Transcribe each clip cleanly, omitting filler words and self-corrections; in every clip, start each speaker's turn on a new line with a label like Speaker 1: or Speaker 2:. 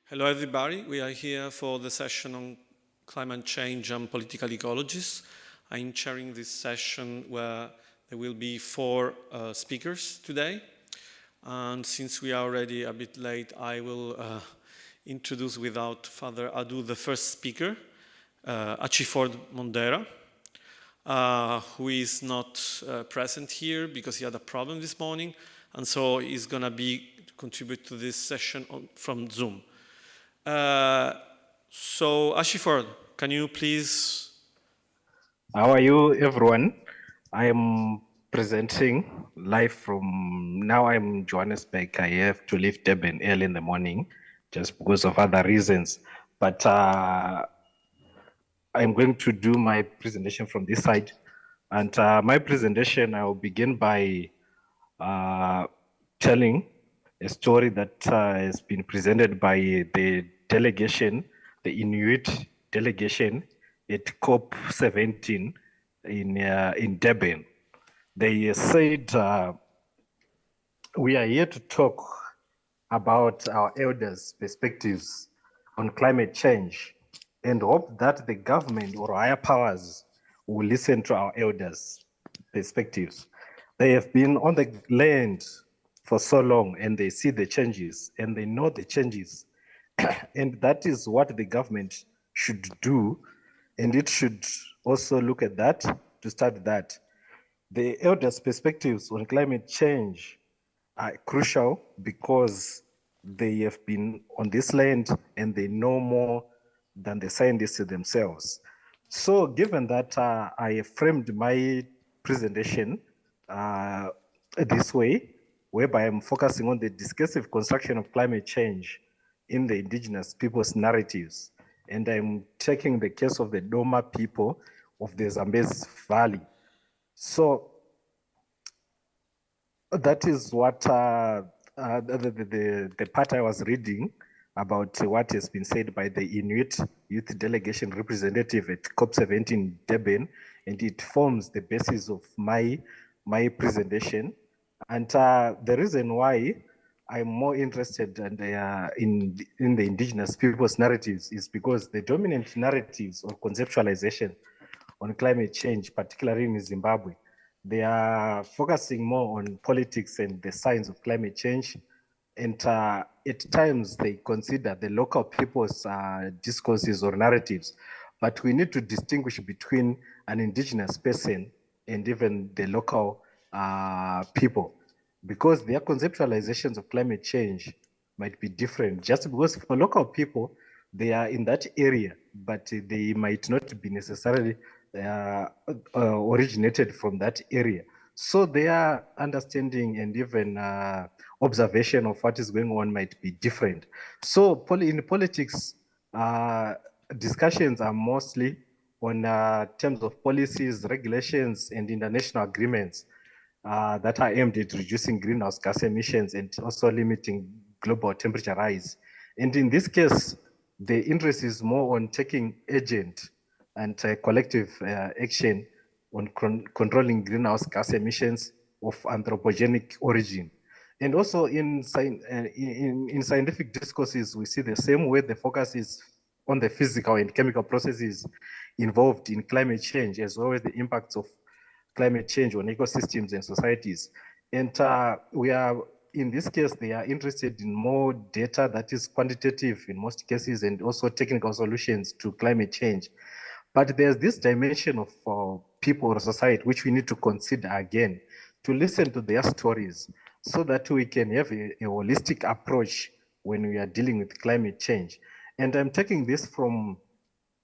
Speaker 1: Hello everybody, we are here for the session on climate change and political ecologies. I'm chairing this session where there will be four speakers today. And since we are already a bit late, I will introduce without further ado the first speaker, Achieford Mhondera, who is not present here because he had a problem this morning, and so he's going to contribute to this session from Zoom. So Achieford, can you please?
Speaker 2: How are you, everyone? I am presenting live from, now I'm in Johannesburg. I have to leave Durban early in the morning just because of other reasons. But I'm going to do my presentation from this side. And my presentation, I'll begin by telling a story that has been presented by the delegation, the Inuit delegation at COP17 in Durban. They said, we are here to talk about our elders' perspectives on climate change and hope that the government or higher powers will listen to our elders' perspectives. They have been on the land for so long and they see the changes and they know the changes. And that is what the government should do. And it should also look at that to start that. The elders' perspectives on climate change are crucial because they have been on this land and they know more than the scientists themselves. So given that I have framed my presentation this way, whereby I'm focusing on the discursive construction of climate change in the indigenous people's narratives. And I'm taking the case of the Doma people of the Zambezi Valley. So that is what the part I was reading about what has been said by the Inuit Youth Delegation representative at COP17 in Durban, and it forms the basis of my presentation. And the reason why I'm more interested in the indigenous people's narratives is because the dominant narratives or conceptualization on climate change, particularly in Zimbabwe, they are focusing more on politics and the science of climate change. And at times they consider the local people's discourses or narratives. But we need to distinguish between an indigenous person and even the local people, because their conceptualizations of climate change might be different. Just because for local people, they are in that area, but they might not be necessarily originated from that area. So their understanding and even observation of what is going on might be different. So in politics, discussions are mostly on terms of policies, regulations, and international agreements that are aimed at reducing greenhouse gas emissions and also limiting global temperature rise. And in this case, the interest is more on taking urgent and collective action on controlling greenhouse gas emissions of anthropogenic origin. And also in scientific discourses, we see the same way the focus is on the physical and chemical processes involved in climate change, as well as the impacts of climate change on ecosystems and societies. And we are, in this case, they are interested in more data that is quantitative in most cases and also technical solutions to climate change. But there's this dimension of people or society which we need to consider again, to listen to their stories so that we can have a holistic approach when we are dealing with climate change. And I'm taking this from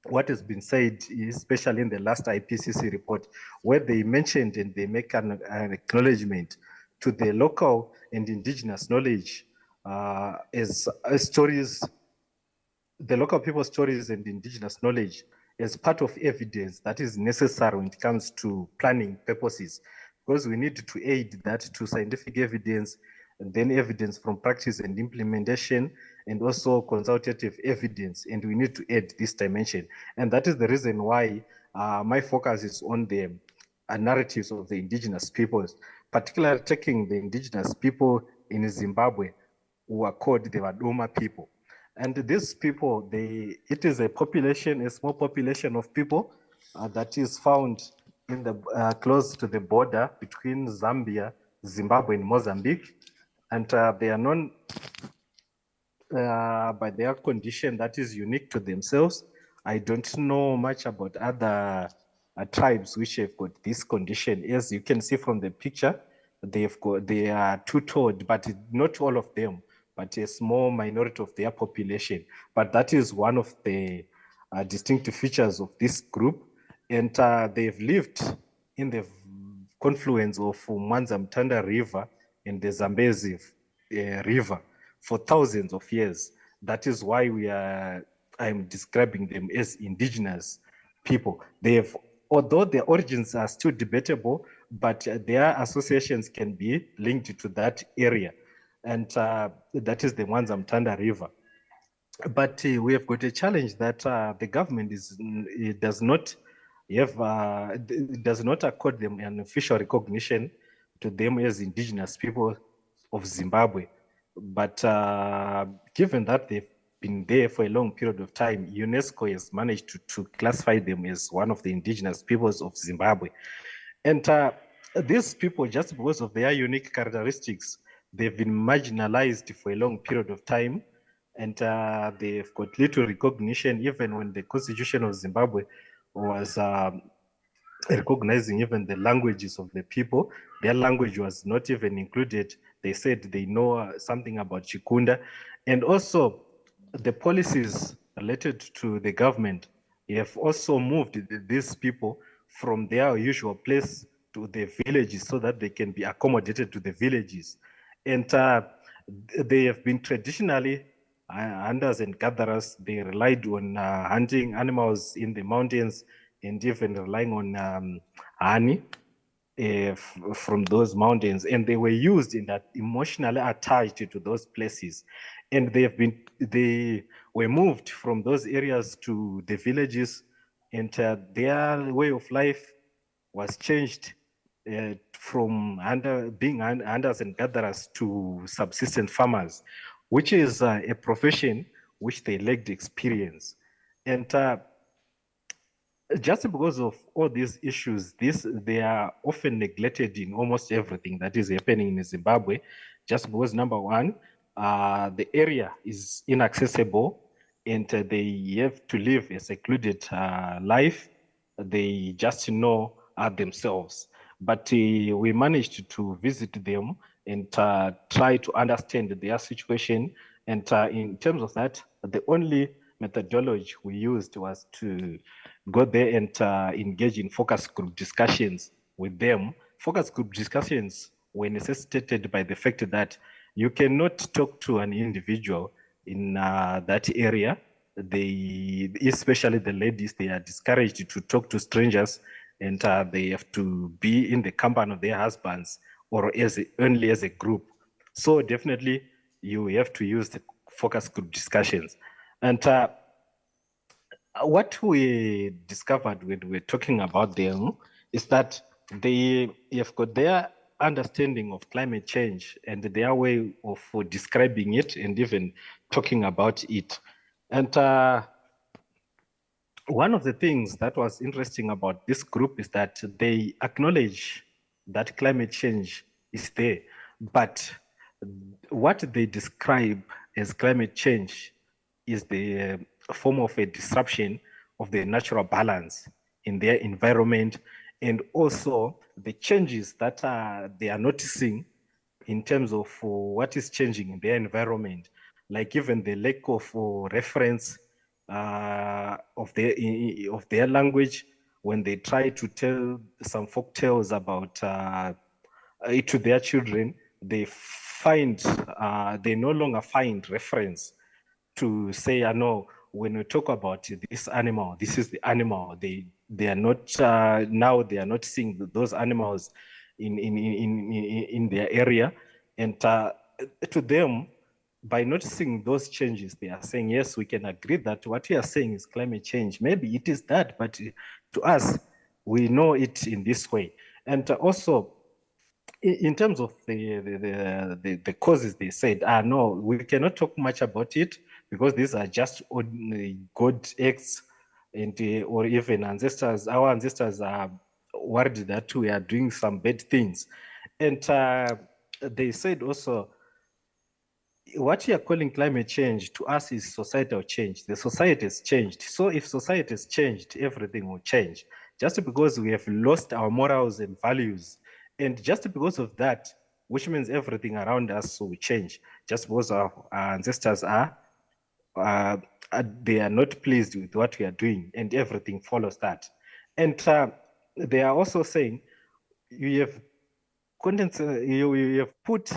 Speaker 2: what has been said, especially in the last IPCC report, where they mentioned and they make an acknowledgement to the local and indigenous knowledge as stories, the local people's stories and indigenous knowledge as part of evidence that is necessary when it comes to planning purposes, because we need to aid that to scientific evidence, and then evidence from practice and implementation, and also consultative evidence, and we need to add this dimension. And that is the reason why my focus is on the narratives of the indigenous peoples, particularly taking the indigenous people in Zimbabwe who are called the Doma people. And these people, it is a population, a small population of people that is found in the close to the border between Zambia, Zimbabwe, and Mozambique. And they are known by their condition that is unique to themselves. I don't know much about other tribes which have got this condition. As you can see from the picture, they are two-toed, but not all of them, but a small minority of their population. But that is one of the distinctive features of this group. And they've lived in the confluence of Mhondera River and the Zambezi River for thousands of years. That is why I'm describing them as indigenous people. Although their origins are still debatable, but their associations can be linked to that area. And that is the Mhondera River. But we have got a challenge that the government does not accord them an official recognition to them as indigenous people of Zimbabwe. But given that they've been there for a long period of time, UNESCO has managed to classify them as one of the indigenous peoples of Zimbabwe. And these people, just because of their unique characteristics, they've been marginalized for a long period of time. And they've got little recognition, even when the Constitution of Zimbabwe was recognizing even the languages of the people. Their language was not even included. They said they know something about Chikunda. And also the policies related to the government have also moved these people from their usual place to the villages so that they can be accommodated to the villages. And they have been traditionally hunters and gatherers. They relied on hunting animals in the mountains and even relying on honey from those mountains. And they were used in that, emotionally attached to those places. And they were moved from those areas to the villages, and their way of life was changed from being hunters and gatherers to subsistence farmers, which is a profession which they lacked experience. And just because of all these issues, they are often neglected in almost everything that is happening in Zimbabwe, just because, number one, the area is inaccessible, and they have to live a secluded life. They just know themselves. But we managed to visit them and try to understand their situation. And in terms of that, the only methodology we used was to go there and engage in focus group discussions with them. Focus group discussions were necessitated by the fact that you cannot talk to an individual in that area. Especially the ladies, they are discouraged to talk to strangers, and they have to be in the company of their husbands or only as a group. So definitely you have to use the focus group discussions. And what we discovered when we're talking about them is that they have got their understanding of climate change and their way of describing it and even talking about it. And one of the things that was interesting about this group is that they acknowledge that climate change is there, but what they describe as climate change is the form of a disruption of the natural balance in their environment, and also the changes that they are noticing in terms of what is changing in their environment, like even the lack of reference of their language when they try to tell some folk tales about to their children. They no longer find reference to say, I know when we talk about this animal, this is the animal. They are not now. They are not seeing those animals in their area, and to them, by noticing those changes, they are saying, yes, we can agree that what you are saying is climate change. Maybe it is that, but to us, we know it in this way. And also, in terms of the causes, they said, no, we cannot talk much about it because these are just good acts, and or even ancestors. Our ancestors are worried that we are doing some bad things. And they said also, what we are calling climate change to us is societal change. The society has changed. So if society has changed, everything will change. Just because we have lost our morals and values, and just because of that, which means everything around us will change. Just because our ancestors are they are not pleased with what we are doing, and everything follows that. And they are also saying you have you have put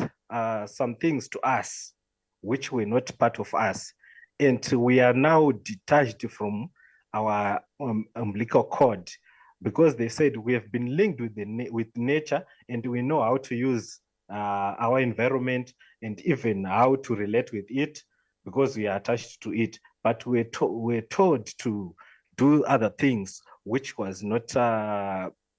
Speaker 2: some things to us which were not part of us, and we are now detached from our umbilical cord, because they said we have been linked with nature, and we know how to use our environment and even how to relate with it, because we are attached to it. But we're told to do other things which was not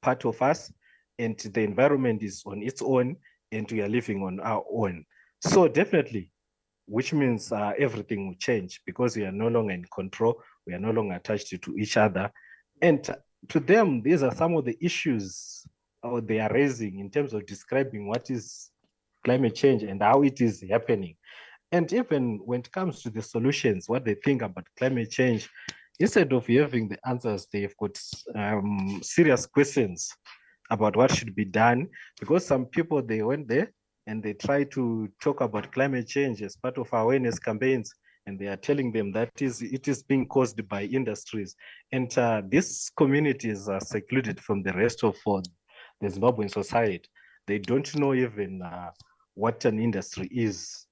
Speaker 2: part of us, and the environment is on its own, and we are living on our own. So definitely, which means everything will change, because we are no longer in control, we are no longer attached to each other. And to them, these are some of the issues they are raising in terms of describing what is climate change and how it is happening. And even when it comes to the solutions, what they think about climate change, instead of having the answers, they've got serious questions about what should be done, because some people, they went there and they try to talk about climate change as part of awareness campaigns, and they are telling them that it is being caused by industries. And these communities are secluded from the rest of the Zimbabwean society. They don't know even what an industry is.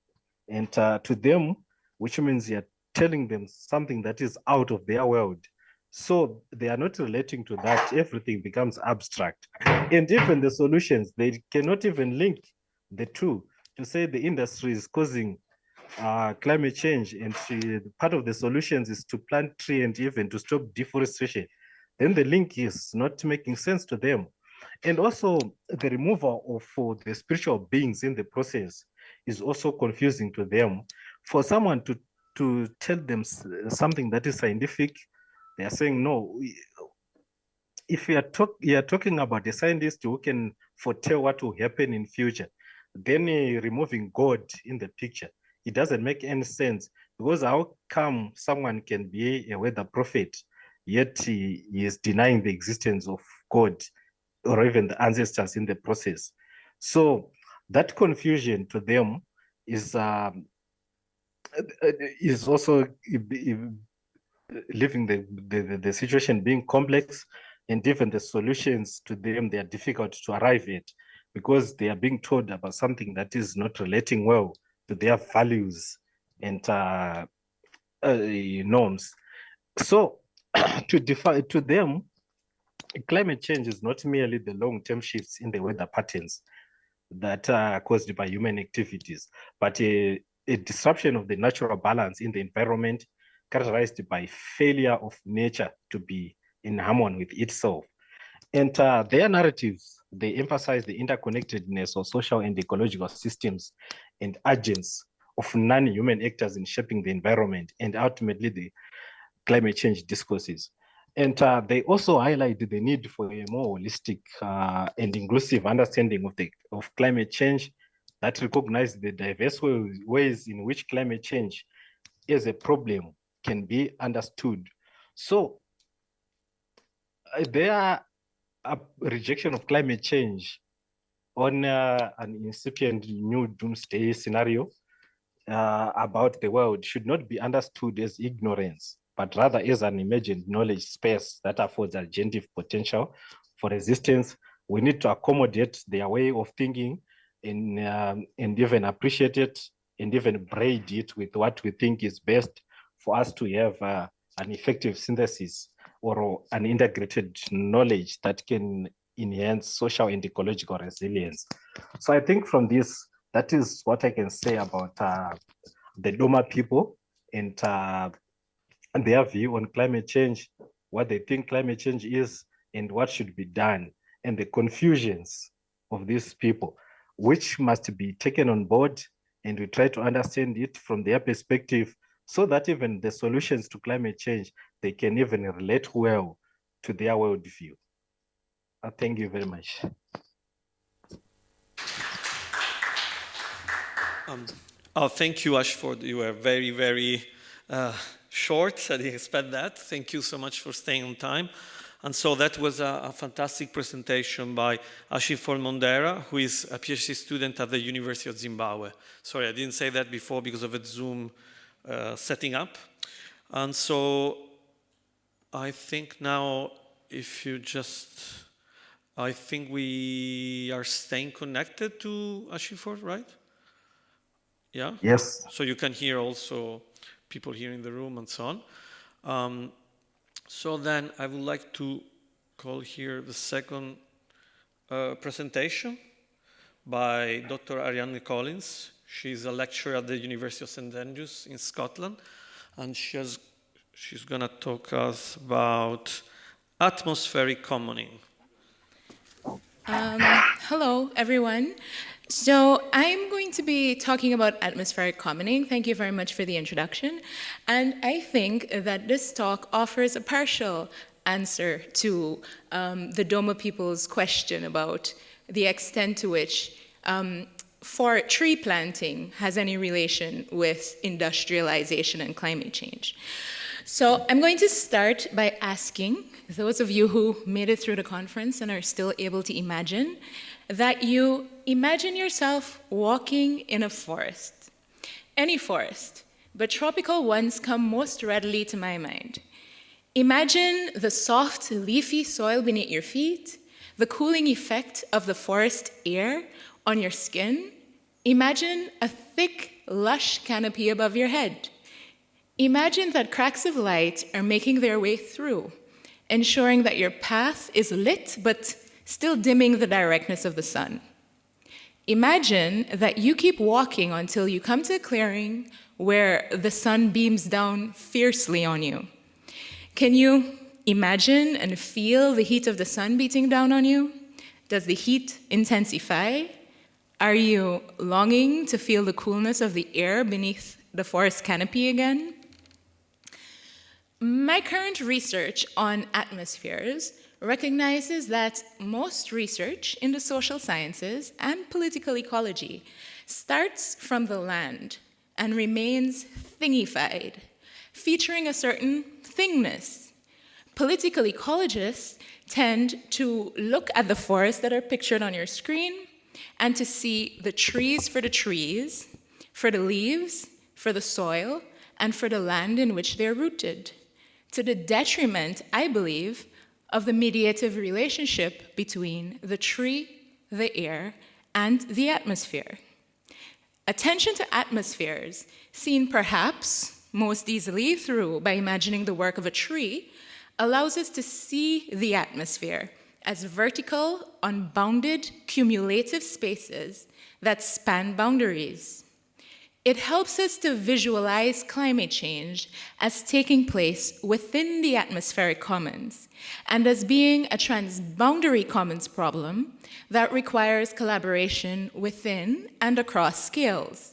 Speaker 2: And to them, which means you're telling them something that is out of their world. So they are not relating to that. Everything becomes abstract. And even the solutions, they cannot even link the two to say the industry is causing climate change, and part of the solutions is to plant trees and even to stop deforestation. Then the link is not making sense to them. And also the removal of the spiritual beings in the process is also confusing to them. For someone to tell them something that is scientific, they are saying, no, if you are talking about a scientist who can foretell what will happen in future, then removing God in the picture, it doesn't make any sense, because how come someone can be a weather prophet, yet he is denying the existence of God or even the ancestors in the process? So that confusion to them is also leaving the situation being complex, and even the solutions to them, they are difficult to arrive at, because they are being told about something that is not relating well to their values and norms. So to them, climate change is not merely the long-term shifts in the weather patterns that are caused by human activities, but a disruption of the natural balance in the environment, characterized by failure of nature to be in harmony with itself. And their narratives, they emphasize the interconnectedness of social and ecological systems and agents of non-human actors in shaping the environment, and ultimately the climate change discourses. And they also highlight the need for a more holistic and inclusive understanding of climate change that recognize the diverse ways in which climate change as a problem can be understood. So their rejection of climate change on an incipient new doomsday scenario about the world should not be understood as ignorance, but rather as an emergent knowledge space that affords agentive potential for resistance. We need to accommodate their way of thinking and even appreciate it, and even braid it with what we think is best for us to have an effective synthesis or an integrated knowledge that can enhance social and ecological resilience. So I think from this, that is what I can say about the Doma people and their view on climate change, what they think climate change is, and what should be done, and the confusions of these people, which must be taken on board, and we try to understand it from their perspective, so that even the solutions to climate change, they can even relate well to their worldview. Thank you very much.
Speaker 1: Thank you, Achieford. You were very, very short. I didn't expect that. Thank you so much for staying on time. And so that was a fantastic presentation by Achieford Mhondera, who is a PhD student at the University of Zimbabwe. Sorry, I didn't say that before because of the Zoom setting up. And so I think now, if you just, I think we are staying connected to Achieford, right? Yeah?
Speaker 2: Yes.
Speaker 1: So you can hear also people here in the room and so on. So then I would like to call here the second presentation by Dr. Ariadne Collins. She's a lecturer at the University of St. Andrews in Scotland, and she's going to talk us about atmospheric commoning.
Speaker 3: Hello, everyone. So I'm going to be talking about atmospheric commoning. Thank you very much for the introduction. And I think that this talk offers a partial answer to the Doma people's question about the extent to which for tree planting has any relation with industrialization and climate change. So I'm going to start by asking those of you who made it through the conference and are still able to imagine, that you imagine yourself walking in a forest, any forest, but tropical ones come most readily to my mind. Imagine the soft, leafy soil beneath your feet, the cooling effect of the forest air on your skin. Imagine a thick, lush canopy above your head. Imagine that cracks of light are making their way through, ensuring that your path is lit, but still dimming the directness of the sun. Imagine that you keep walking until you come to a clearing where the sun beams down fiercely on you. Can you imagine and feel the heat of the sun beating down on you? Does the heat intensify? Are you longing to feel the coolness of the air beneath the forest canopy again? My current research on atmospheres recognizes that most research in the social sciences and political ecology starts from the land and remains thingified, featuring a certain thingness. Political ecologists tend to look at the forests that are pictured on your screen and to see the trees, for the leaves, for the soil, and for the land in which they're rooted, to the detriment, I believe, of the mediative relationship between the tree, the air, and the atmosphere. Attention to atmospheres, seen perhaps most easily by imagining the work of a tree, allows us to see the atmosphere as vertical, unbounded, cumulative spaces that span boundaries. It helps us to visualize climate change as taking place within the atmospheric commons and as being a transboundary commons problem that requires collaboration within and across scales.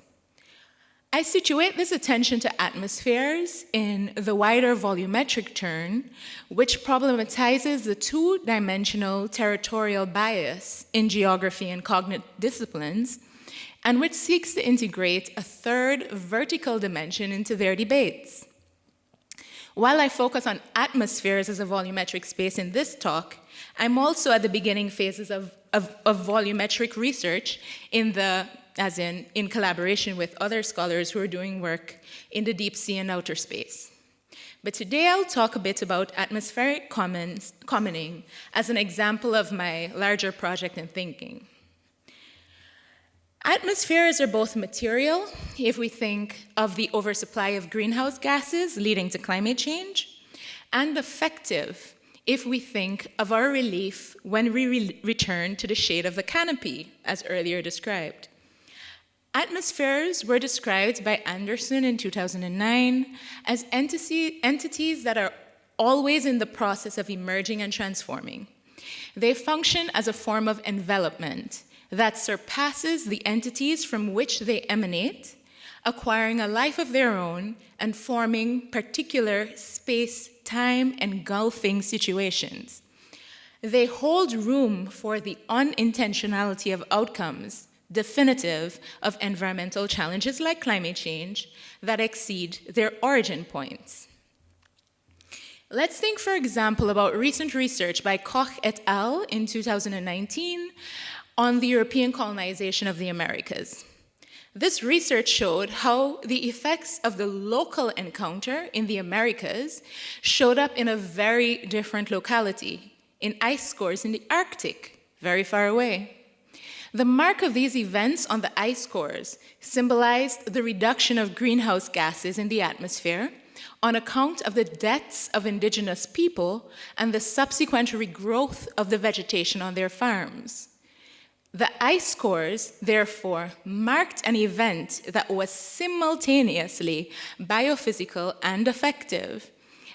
Speaker 3: I situate this attention to atmospheres in the wider volumetric turn, which problematizes the two-dimensional territorial bias in geography and cognitive disciplines, and which seeks to integrate a third vertical dimension into their debates. While I focus on atmospheres as a volumetric space in this talk, I'm also at the beginning phases of volumetric research in collaboration with other scholars who are doing work in the deep sea and outer space. But today I'll talk a bit about atmospheric commoning as an example of my larger project and thinking. Atmospheres are both material, if we think of the oversupply of greenhouse gases leading to climate change, and affective, if we think of our relief when we return to the shade of the canopy, as earlier described. Atmospheres were described by Anderson in 2009 as entities that are always in the process of emerging and transforming. They function as a form of envelopment that surpasses the entities from which they emanate, acquiring a life of their own and forming particular space-time engulfing situations. They hold room for the unintentionality of outcomes definitive of environmental challenges like climate change that exceed their origin points. Let's think, for example, about recent research by Koch et al. In 2019 on the European colonization of the Americas. This research showed how the effects of the local encounter in the Americas showed up in a very different locality, in ice cores in the Arctic, very far away. The mark of these events on the ice cores symbolized the reduction of greenhouse gases in the atmosphere on account of the deaths of indigenous people and the subsequent regrowth of the vegetation on their farms. The ice cores, therefore, marked an event that was simultaneously biophysical and affective,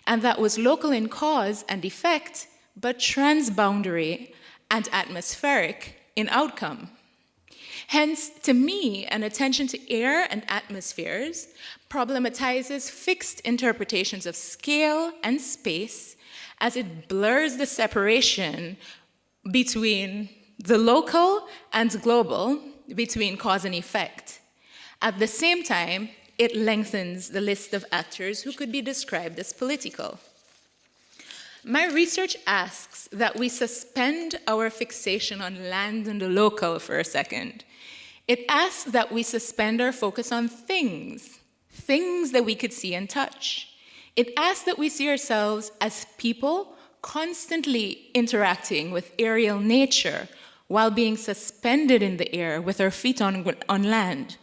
Speaker 3: and that was local in cause and effect, but transboundary and atmospheric in outcome. Hence, to me, an attention to air and atmospheres problematizes fixed interpretations of scale and space as it blurs the separation between the local and global, between cause and effect. At the same time, it lengthens the list of actors who could be described as political. My research asks that we suspend our fixation on land and the local for a second. It asks that we suspend our focus on things that we could see and touch. It asks that we see ourselves as people constantly interacting with aerial nature while being suspended in the air with our feet on land,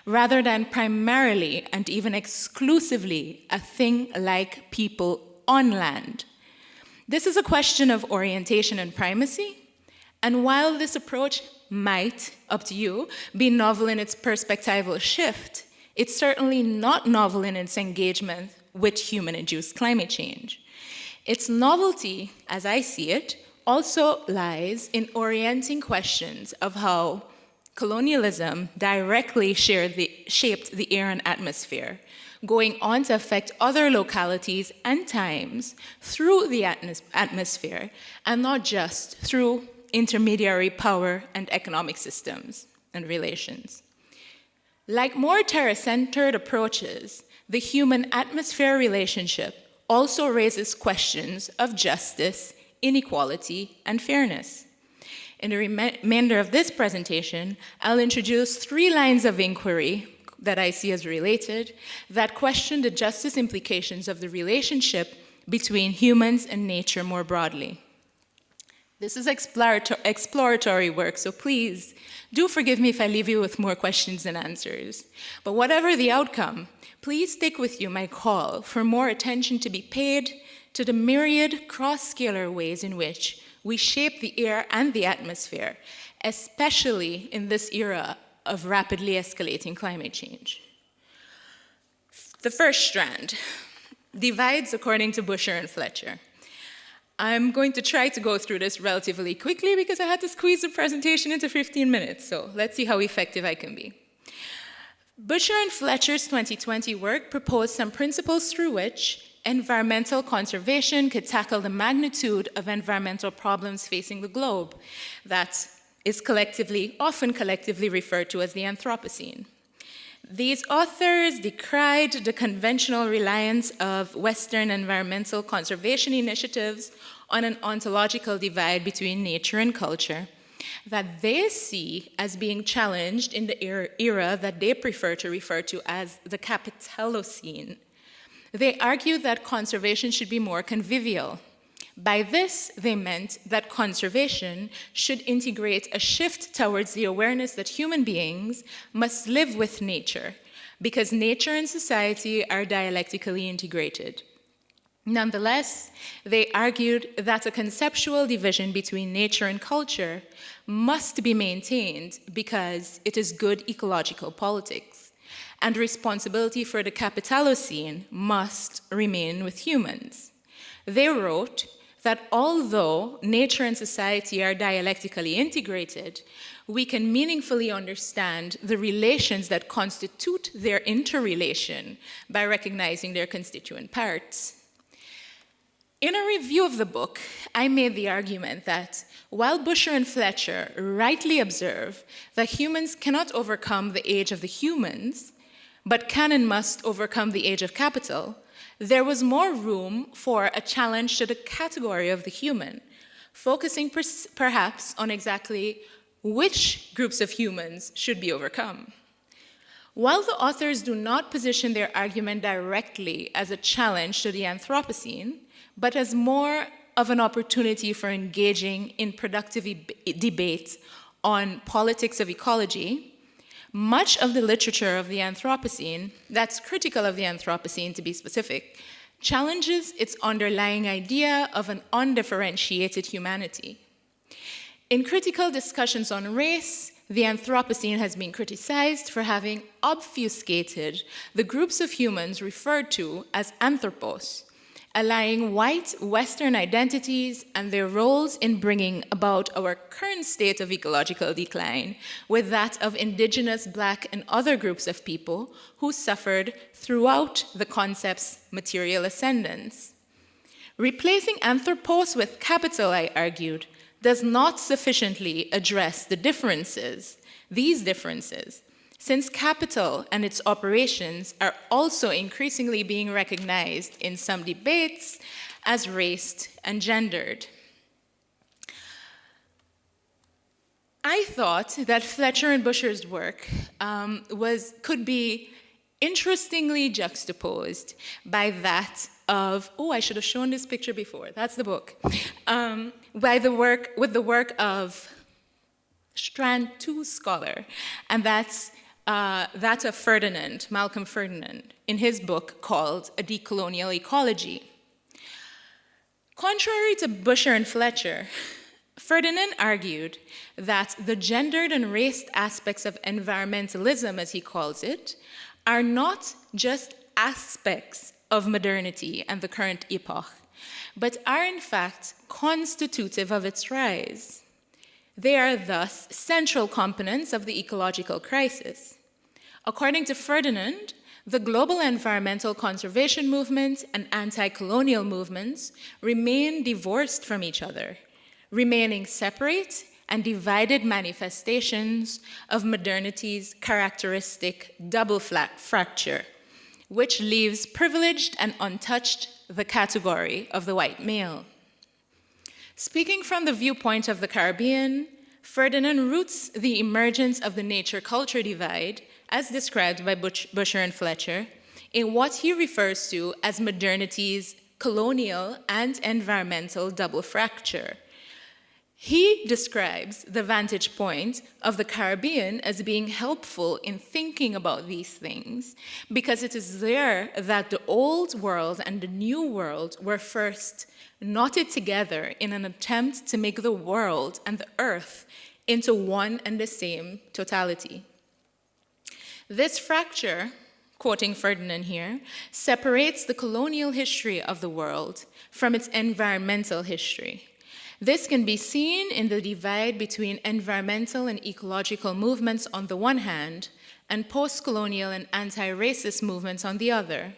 Speaker 3: rather than primarily and even exclusively a thing like people on land. This is a question of orientation and primacy, and while this approach might, up to you, be novel in its perspectival shift, it's certainly not novel in its engagement with human-induced climate change. Its novelty, as I see it, also lies in orienting questions of how colonialism directly shaped the air and atmosphere, going on to affect other localities and times through the atmosphere, and not just through intermediary power and economic systems and relations. Like more terra-centered approaches, the human-atmosphere relationship also raises questions of justice, inequality, and fairness. In the remainder of this presentation, I'll introduce 3 lines of inquiry that I see as related that question the justice implications of the relationship between humans and nature more broadly. This is exploratory work, so please do forgive me if I leave you with more questions than answers. But whatever the outcome, please take with you my call for more attention to be paid to the myriad cross-scalar ways in which we shape the air and the atmosphere, especially in this era of rapidly escalating climate change. The first strand, divides according to Busher and Fletcher. I'm going to try to go through this relatively quickly because I had to squeeze the presentation into 15 minutes, so let's see how effective I can be. Busher and Fletcher's 2020 work proposed some principles through which environmental conservation could tackle the magnitude of environmental problems facing the globe that is often collectively referred to as the Anthropocene. These authors decried the conventional reliance of Western environmental conservation initiatives on an ontological divide between nature and culture that they see as being challenged in the era that they prefer to refer to as the Capitalocene. They argued that conservation should be more convivial. By this, they meant that conservation should integrate a shift towards the awareness that human beings must live with nature, because nature and society are dialectically integrated. Nonetheless, they argued that a conceptual division between nature and culture must be maintained because it is good ecological politics, and responsibility for the Capitalocene must remain with humans. They wrote that although nature and society are dialectically integrated, we can meaningfully understand the relations that constitute their interrelation by recognizing their constituent parts. In a review of the book, I made the argument that while Busher and Fletcher rightly observe that humans cannot overcome the age of the humans, but can and must overcome the age of capital, there was more room for a challenge to the category of the human, focusing perhaps on exactly which groups of humans should be overcome. While the authors do not position their argument directly as a challenge to the Anthropocene, but as more of an opportunity for engaging in productive debate on politics of ecology, much of the literature of the Anthropocene, that's critical of the Anthropocene to be specific, challenges its underlying idea of an undifferentiated humanity. In critical discussions on race, the Anthropocene has been criticized for having obfuscated the groups of humans referred to as anthropos, allying white Western identities and their roles in bringing about our current state of ecological decline with that of indigenous, Black, and other groups of people who suffered throughout the concept's material ascendance. Replacing anthropos with capital, I argued, does not sufficiently address the differences, these differences, since capital and its operations are also increasingly being recognized in some debates as raced and gendered. I thought that Fletcher and Busher's work could be interestingly juxtaposed by that of, oh, I should have shown this picture before, that's the book, with the work of Strand 2 scholar, and that's that of Ferdinand, Malcolm Ferdinand, in his book called A Decolonial Ecology. Contrary to Busher and Fletcher, Ferdinand argued that the gendered and raced aspects of environmentalism, as he calls it, are not just aspects of modernity and the current epoch, but are in fact constitutive of its rise. They are thus central components of the ecological crisis. According to Ferdinand, the global environmental conservation movement and anti-colonial movements remain divorced from each other, remaining separate and divided manifestations of modernity's characteristic double fracture, which leaves privileged and untouched the category of the white male. Speaking from the viewpoint of the Caribbean, Ferdinand roots the emergence of the nature-culture divide, as described by Busher and Fletcher, in what he refers to as modernity's colonial and environmental double fracture. He describes the vantage point of the Caribbean as being helpful in thinking about these things because it is there that the old world and the new world were first knotted together in an attempt to make the world and the earth into one and the same totality. This fracture, quoting Ferdinand here, separates the colonial history of the world from its environmental history. This can be seen in the divide between environmental and ecological movements on the one hand, and post-colonial and anti-racist movements on the other,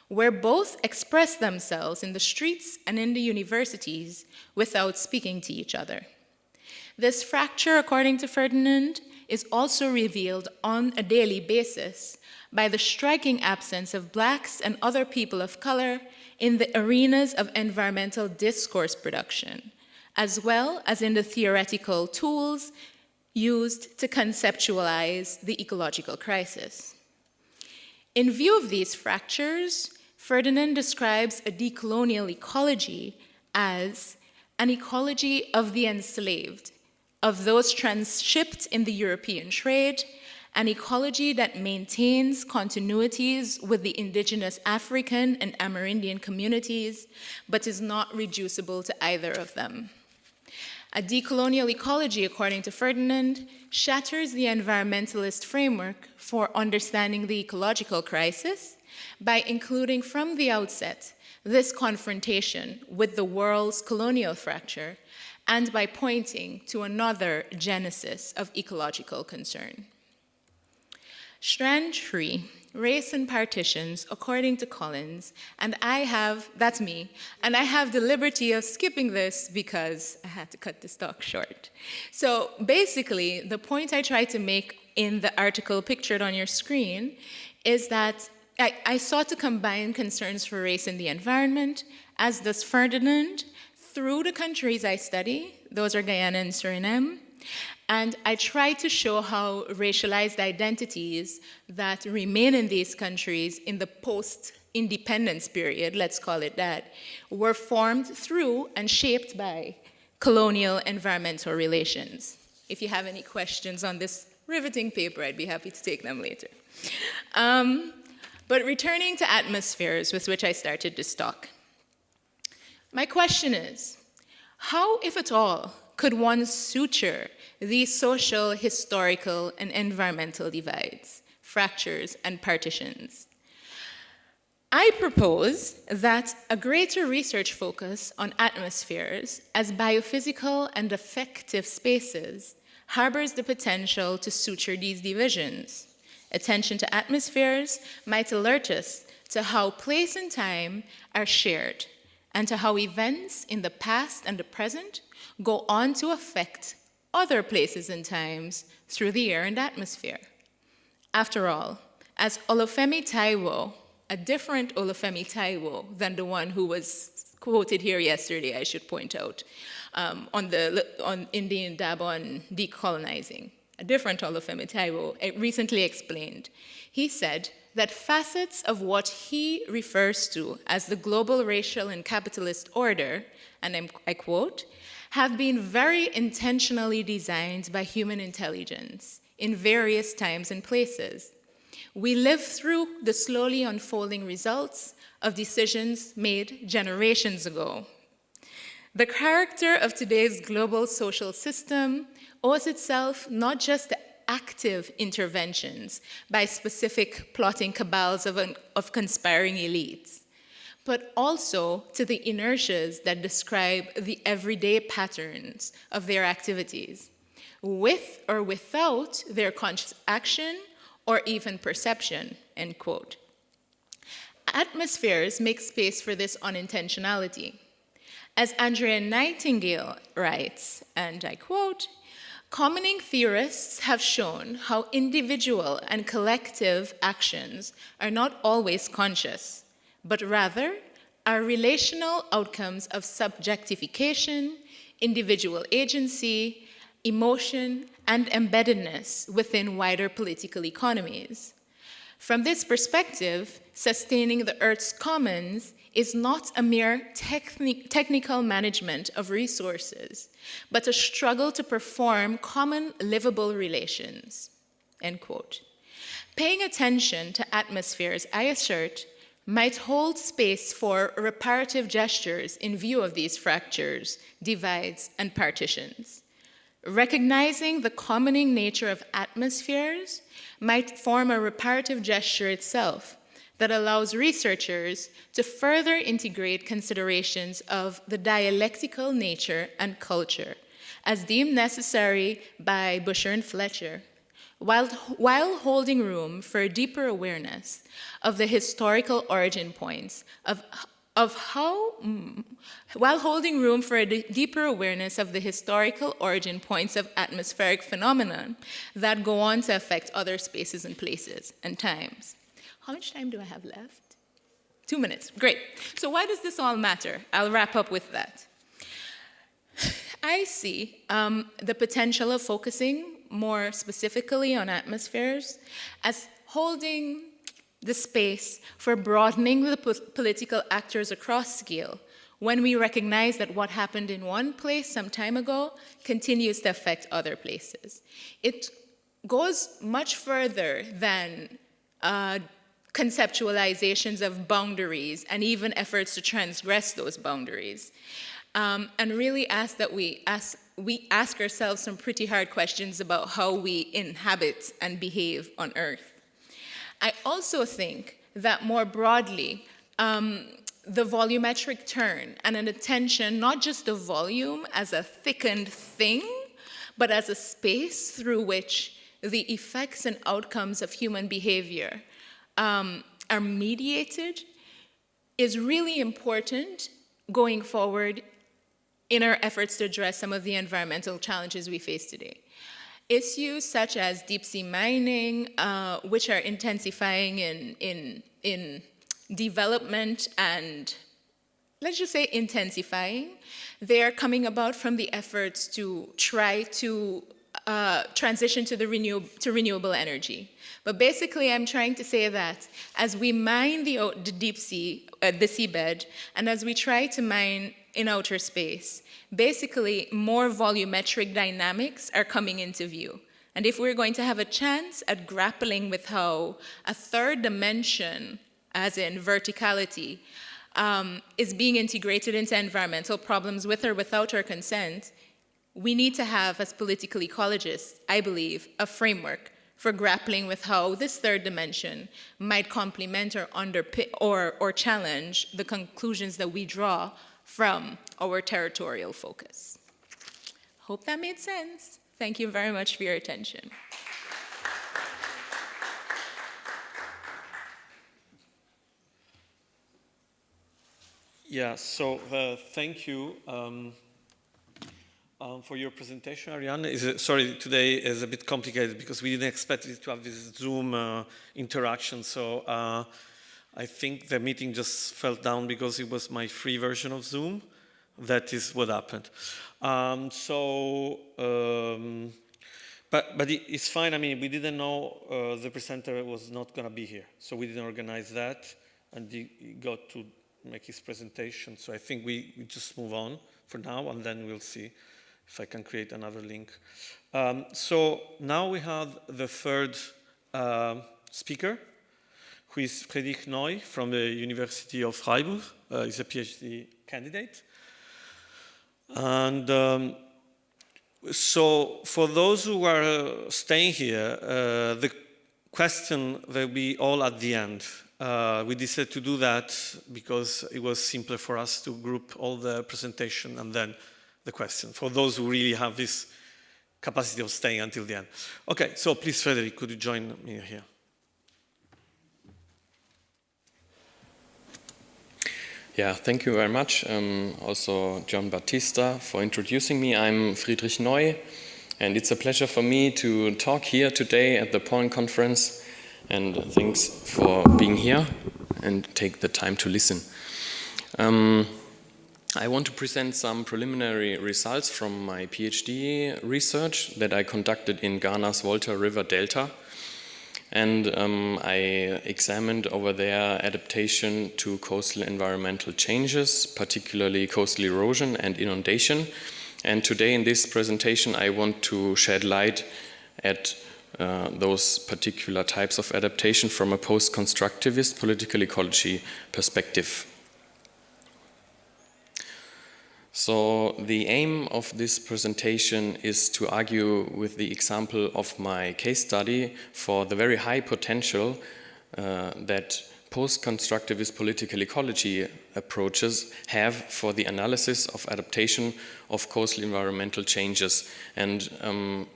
Speaker 3: where both express themselves in the streets and in the universities without speaking to each other. This fracture, according to Ferdinand, is also revealed on a daily basis by the striking absence of Blacks and other people of color in the arenas of environmental discourse production, as well as in the theoretical tools used to conceptualize the ecological crisis. In view of these fractures, Ferdinand describes a decolonial ecology as an ecology of the enslaved, of those transshipped in the European trade, an ecology that maintains continuities with the indigenous African and Amerindian communities, but is not reducible to either of them. A decolonial ecology, according to Ferdinand, shatters the environmentalist framework for understanding the ecological crisis by including from the outset this confrontation with the world's colonial fracture and by pointing to another genesis of ecological concern. Strand 3, Race and Partitions, according to Collins, and that's me, and I have the liberty of skipping this because I had to cut this talk short. So basically, the point I try to make in the article pictured on your screen is that I sought to combine concerns for race in the environment, as does Ferdinand, through the countries I study. Those are Guyana and Suriname. And I try to show how racialized identities that remain in these countries in the post-independence period, let's call it that, were formed through and shaped by colonial environmental relations. If you have any questions on this riveting paper, I'd be happy to take them later. But returning to atmospheres, with which I started this talk, my question is, how, if at all, could one suture these social, historical, and environmental divides, fractures, and partitions? I propose that a greater research focus on atmospheres as biophysical and affective spaces harbors the potential to suture these divisions. Attention to atmospheres might alert us to how place and time are shared, and to how events in the past and the present go on to affect other places and times through the air and atmosphere. After all, as Olufemi Taiwo, a different Olufemi Taiwo than the one who was quoted here yesterday, I should point out, on Indian Dabo on decolonizing, a different Olufemi Taiwo, recently explained. He said that facets of what he refers to as the global racial and capitalist order, and I quote, have been very intentionally designed by human intelligence in various times and places. We live through the slowly unfolding results of decisions made generations ago. The character of today's global social system owes itself not just to active interventions by specific plotting cabals of conspiring elites, but also to the inertias that describe the everyday patterns of their activities, with or without their conscious action or even perception, end quote. Atmospheres make space for this unintentionality. As Andrea Nightingale writes, and I quote, "Commoning theorists have shown how individual and collective actions are not always conscious, but rather are relational outcomes of subjectification, individual agency, emotion, and embeddedness within wider political economies. From this perspective, sustaining the Earth's commons is not a mere technical management of resources, but a struggle to perform common livable relations," end quote. Paying attention to atmospheres, I assert, might hold space for reparative gestures in view of these fractures, divides, and partitions. Recognizing the commoning nature of atmospheres might form a reparative gesture itself that allows researchers to further integrate considerations of the dialectical nature and culture, as deemed necessary by Busher and Fletcher, while holding room for a deeper awareness of the historical origin points while holding room for a deeper awareness of the historical origin points of atmospheric phenomena that go on to affect other spaces and places and times. How much time do I have left? 2 minutes, great. So why does this all matter? I'll wrap up with that. I see the potential of focusing more specifically on atmospheres as holding the space for broadening the political actors across scale when we recognize that what happened in one place some time ago continues to affect other places. It goes much further than conceptualizations of boundaries and even efforts to transgress those boundaries, and really ask that we ask ourselves some pretty hard questions about how we inhabit and behave on Earth. I also think that more broadly, the volumetric turn and an attention, not just the volume as a thickened thing, but as a space through which the effects and outcomes of human behavior are mediated, is really important going forward in our efforts to address some of the environmental challenges we face today. Issues such as deep sea mining, which are intensifying in development and, let's just say, intensifying, they are coming about from the efforts to try to transition to renewable energy. But basically, I'm trying to say that as we mine the deep sea, the seabed, and as we try to mine in outer space, basically more volumetric dynamics are coming into view. And if we're going to have a chance at grappling with how a third dimension, as in verticality, is being integrated into environmental problems with or without our consent, we need to have, as political ecologists, I believe, a framework for grappling with how this third dimension might complement or underpin or challenge the conclusions that we draw from our territorial focus. Hope that made sense. Thank you very much for your attention.
Speaker 1: Yeah, so thank you for your presentation, Ariadne. Sorry, today is a bit complicated because we didn't expect it to have this Zoom interaction. So I think the meeting just fell down because it was my free version of Zoom. That is what happened. But it's fine. I mean, we didn't know the presenter was not going to be here. So we didn't organize that. And he got to make his presentation. So I think we just move on for now, and then we'll see if I can create another link. So now we have the third speaker, who is Friedrich Neu from the University of Freiburg. He's a PhD candidate. And so for those who are staying here, the question will be all at the end. We decided to do that because it was simpler for us to group all the presentation and then the question, for those who really have this capacity of staying until the end. Okay, so please, Friedrich, could you join me here?
Speaker 4: Yeah, thank you very much. Also, Giovanbattista, for introducing me. I'm Friedrich Neu, and it's a pleasure for me to talk here today at the Pollen Conference. And thanks for being here and take the time to listen. I want to present some preliminary results from my PhD research that I conducted in Ghana's Volta River Delta. And I examined over there adaptation to coastal environmental changes, particularly coastal erosion and inundation. And today in this presentation, I want to shed light at those particular types of adaptation from a post-constructivist political ecology perspective. So the aim of this presentation is to argue with the example of my case study for the very high potential that post-constructivist political ecology approaches have for the analysis of adaptation of coastal environmental changes. And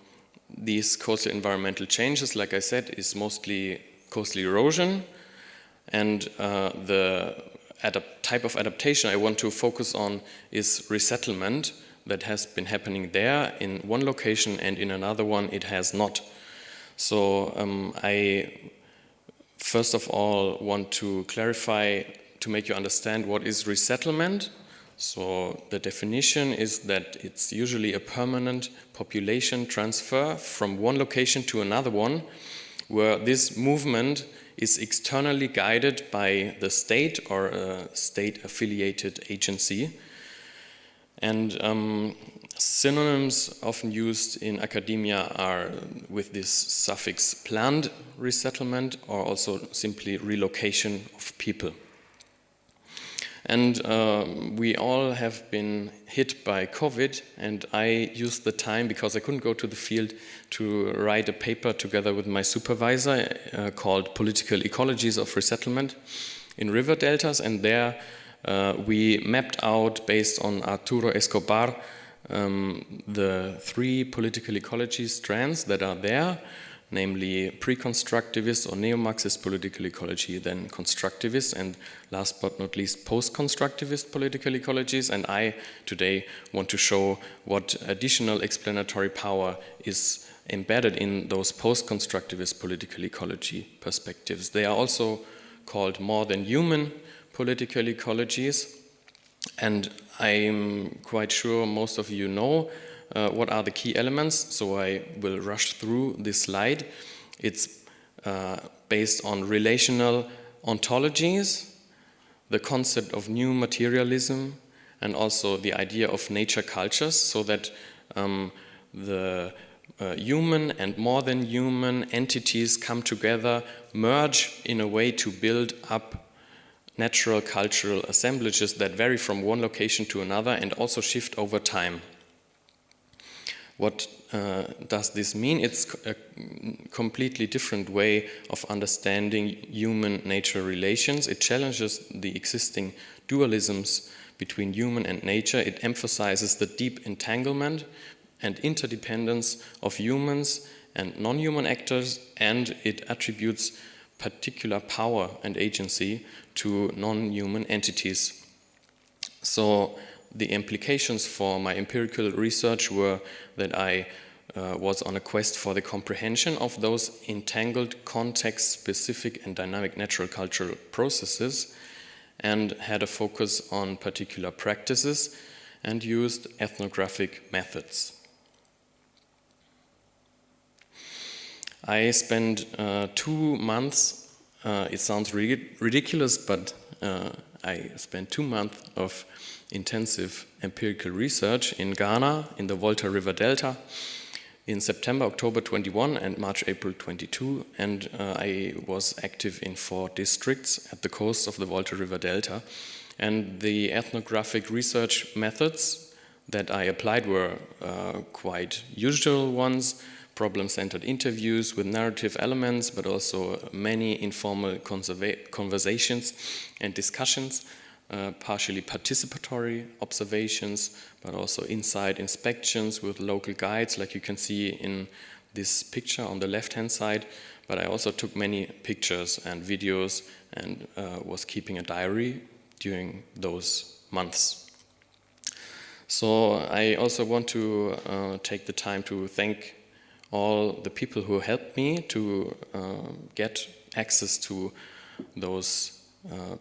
Speaker 4: these coastal environmental changes, like I said, is mostly coastal erosion, and the type of adaptation I want to focus on is resettlement that has been happening there in one location, and in another one it has not. So I first of all want to clarify, to make you understand what is resettlement. So the definition is that it's usually a permanent population transfer from one location to another one, where this movement is externally guided by the state or a state-affiliated agency. And synonyms often used in academia are with this suffix planned resettlement, or also simply relocation of people. And we all have been hit by COVID, and I used the time, because I couldn't go to the field, to write a paper together with my supervisor called Political Ecologies of Resettlement in River Deltas. And there we mapped out, based on Arturo Escobar, the 3 political ecology strands that are there, namely pre-constructivist or neo-Marxist political ecology, then constructivist, and last but not least post-constructivist political ecologies. And I today want to show what additional explanatory power is embedded in those post-constructivist political ecology perspectives. They are also called more than human political ecologies, and I'm quite sure most of you know what are the key elements, so I will rush through this slide. It's based on relational ontologies, the concept of new materialism, and also the idea of nature cultures, so that the human and more than human entities come together, merge in a way to build up natural cultural assemblages that vary from one location to another and also shift over time. What does this mean? It's a completely different way of understanding human-nature relations. It challenges the existing dualisms between human and nature. It emphasizes the deep entanglement and interdependence of humans and non-human actors, and it attributes particular power and agency to non-human entities. So the implications for my empirical research were that I was on a quest for the comprehension of those entangled, context-specific and dynamic natural cultural processes, and had a focus on particular practices and used ethnographic methods. I spent 2 months, it sounds ridiculous, but I spent 2 months of intensive empirical research in Ghana, in the Volta River Delta, in September, October 21 and March, April 22, and I was active in 4 districts at the coast of the Volta River Delta. And the ethnographic research methods that I applied were quite usual ones: problem-centered interviews with narrative elements, but also many informal conversations and discussions, partially participatory observations, but also inside inspections with local guides, like you can see in this picture on the left-hand side. But I also took many pictures and videos and was keeping a diary during those months. So I also want to take the time to thank all the people who helped me to get access to those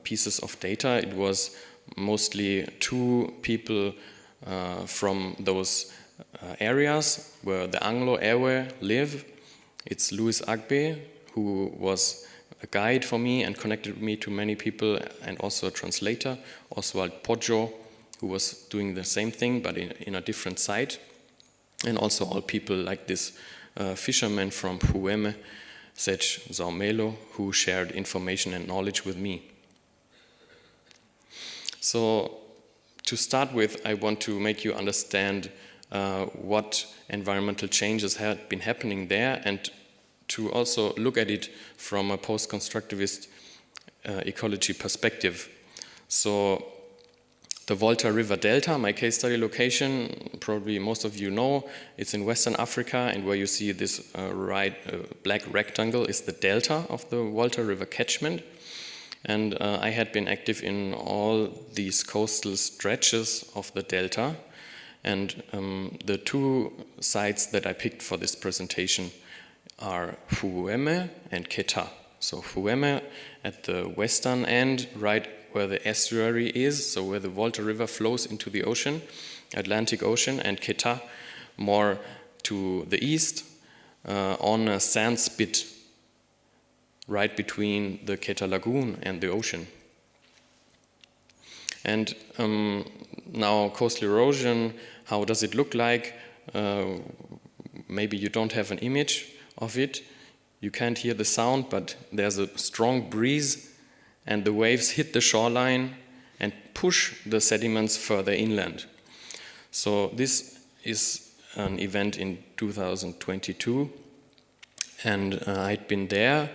Speaker 4: pieces of data. It was mostly 2 people from those areas where the Anglo Ewe live. It's Louis Agbe, who was a guide for me and connected me to many people, and also a translator, Oswald Poggio, who was doing the same thing but in a different site, and also all people like this fisherman from Pueme, Sech Zaumelo, who shared information and knowledge with me. So to start with, I want to make you understand what environmental changes had been happening there, and to also look at it from a post-constructivist ecology perspective. So the Volta River Delta, my case study location, probably most of you know, it's in Western Africa, and where you see this black rectangle is the delta of the Volta River catchment. And I had been active in all these coastal stretches of the delta, and the 2 sites that I picked for this presentation are Fueme and Keta. So Fueme at the western end, right where the estuary is, so where the Volta River flows into the ocean, Atlantic Ocean, and Keta more to the east on a sand spit right between the Keta Lagoon and the ocean. And now coastal erosion, how does it look like? Maybe you don't have an image of it. You can't hear the sound, but there's a strong breeze and the waves hit the shoreline and push the sediments further inland. So this is an event in 2022, and I'd been there.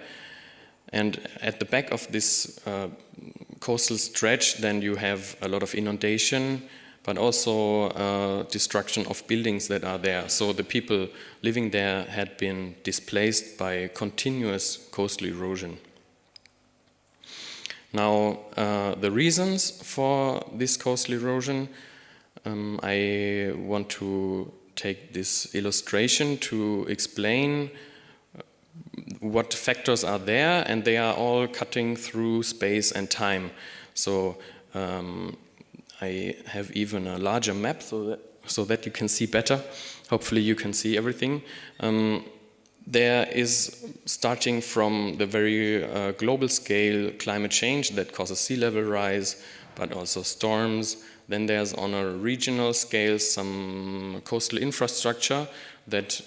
Speaker 4: And at the back of this coastal stretch, then you have a lot of inundation, but also destruction of buildings that are there. So the people living there had been displaced by continuous coastal erosion. Now, the reasons for this coastal erosion, I want to take this illustration to explain what factors are there, and they are all cutting through space and time. So I have even a larger map so that you can see better. Hopefully you can see everything. There is, starting from the very global scale, climate change that causes sea level rise, but also storms. Then there's on a regional scale some coastal infrastructure that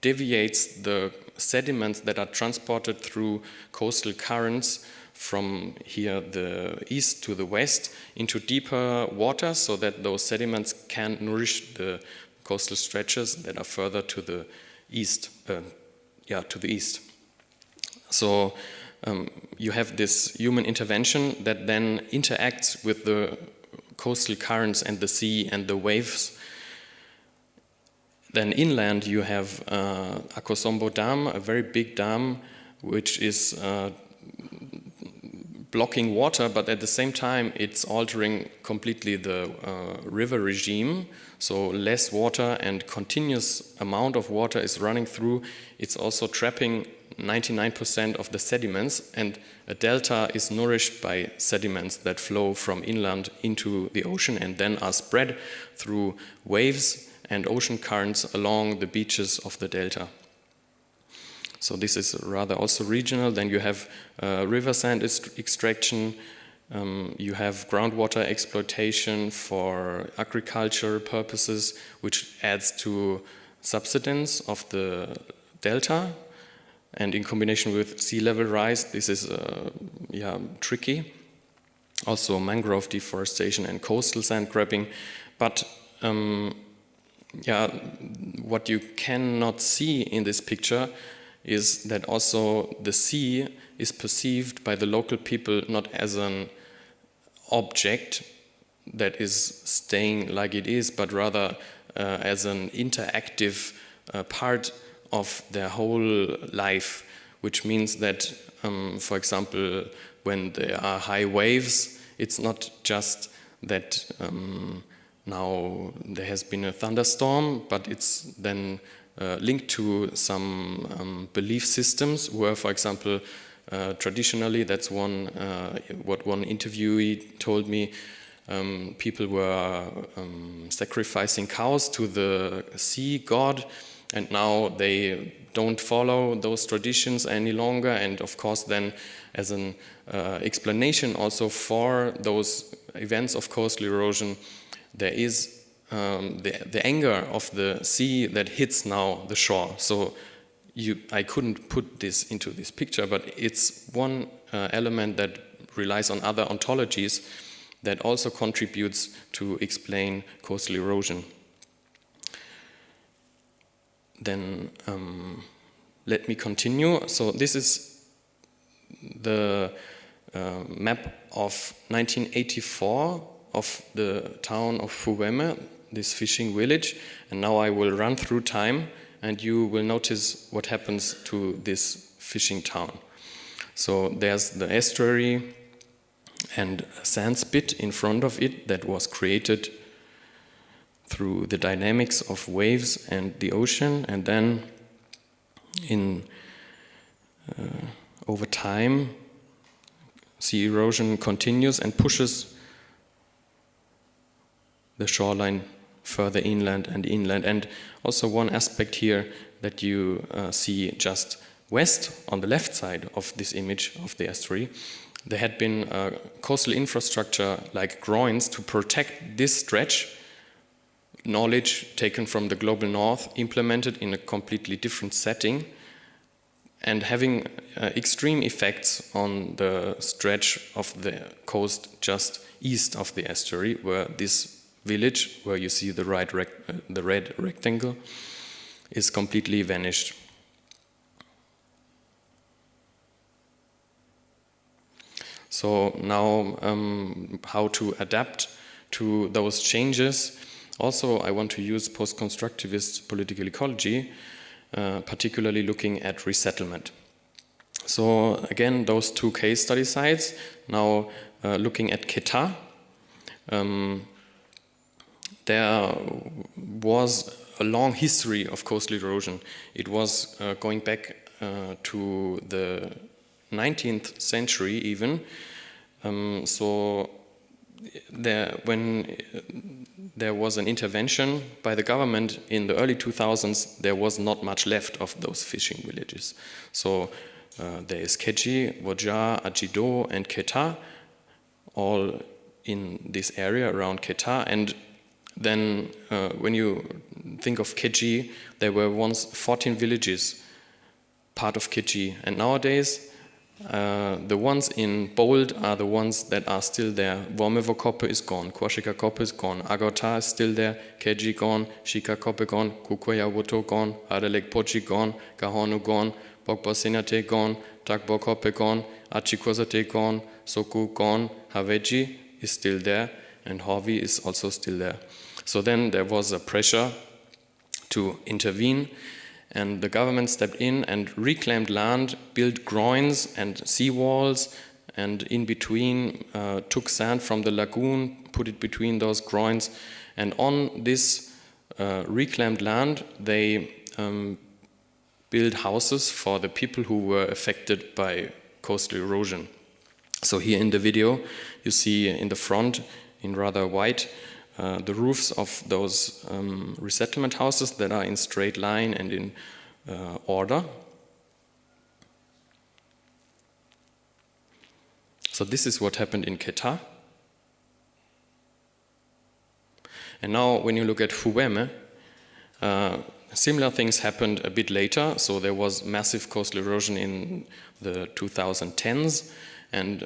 Speaker 4: deviates the sediments that are transported through coastal currents from here the east to the west into deeper waters, so that those sediments can nourish the coastal stretches that are further to the east. So you have this human intervention that then interacts with the coastal currents and the sea and the waves. Then inland you have Akosombo Dam, a very big dam, which is blocking water, but at the same time it's altering completely the river regime. So less water and continuous amount of water is running through. It's also trapping 99% of the sediments, and a delta is nourished by sediments that flow from inland into the ocean and then are spread through waves and ocean currents along the beaches of the delta. So this is rather also regional. Then you have river sand extraction, you have groundwater exploitation for agriculture purposes, which adds to subsidence of the delta. And in combination with sea level rise, this is tricky. Also mangrove deforestation and coastal sand grabbing. But what you cannot see in this picture is that also the sea is perceived by the local people not as an object that is staying like it is, but rather as an interactive part of their whole life, which means that, for example, when there are high waves, it's not just that now there has been a thunderstorm, but it's then linked to some belief systems where, for example, traditionally, that's what one interviewee told me, people were sacrificing cows to the sea god, and now they don't follow those traditions any longer. And of course then, as an explanation also for those events of coastal erosion, there is the anger of the sea that hits now the shore. So I couldn't put this into this picture, but it's one element that relies on other ontologies that also contributes to explain coastal erosion. Then let me continue. So this is the map of 1984 of the town of Fuweme, this fishing village, and now I will run through time and you will notice what happens to this fishing town. So there's the estuary and a sand spit in front of it that was created through the dynamics of waves and the ocean, and then over time sea erosion continues and pushes the shoreline further inland and inland. And also one aspect here that you see just west on the left side of this image of the estuary, there had been coastal infrastructure like groins to protect this stretch, knowledge taken from the global north, implemented in a completely different setting, and having extreme effects on the stretch of the coast just east of the estuary, where this village, where you see the red rectangle, is completely vanished. So now how to adapt to those changes. Also, I want to use post-constructivist political ecology, particularly looking at resettlement. So again, those two case study sites, now looking at Keta, there was a long history of coastal erosion. It was going back to the 19th century even. So when there was an intervention by the government in the early 2000s, there was not much left of those fishing villages. So there is Keji, Woja, Ajido, and Keta, all in this area around Keta. And then when you think of Keji, there were once 14 villages part of Keji. And nowadays, the ones in bold are the ones that are still there. Wormevokope is gone, Kwashikakope is gone, Agota is still there, Keji gone, Shikakope gone, Kukwaya gone, Adelek Pochi gone, Kahonu gone, Bokbosinate gone, Takbokope gone, Achikozate gone, Soku gone, Haveji is still there, and Hovi is also still there. So then there was a pressure to intervene, and the government stepped in and reclaimed land, built groins and seawalls, and in between took sand from the lagoon, put it between those groins, and on this reclaimed land they build houses for the people who were affected by coastal erosion. So here in the video, you see in the front, in rather white, the roofs of those resettlement houses that are in straight line and in order. So this is what happened in Keta. And now when you look at Fuweme, similar things happened a bit later. So there was massive coastal erosion in the 2010s, and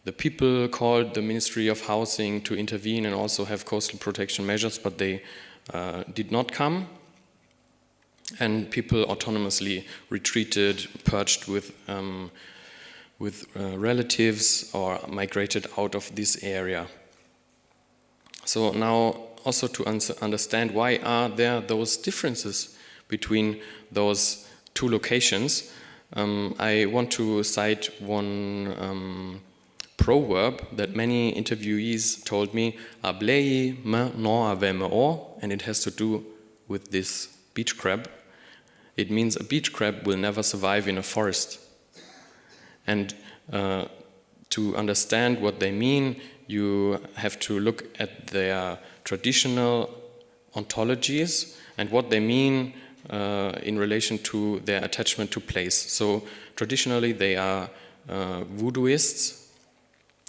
Speaker 4: the people called the Ministry of Housing to intervene and also have coastal protection measures, but they did not come. And people autonomously retreated, purged with relatives, or migrated out of this area. So now also to understand why are there those differences between those two locations, I want to cite one proverb that many interviewees told me, "Ablei me no aveme o," and it has to do with this beach crab. It means a beach crab will never survive in a forest. And to understand what they mean, you have to look at their traditional ontologies and what they mean in relation to their attachment to place. So traditionally they are voodooists,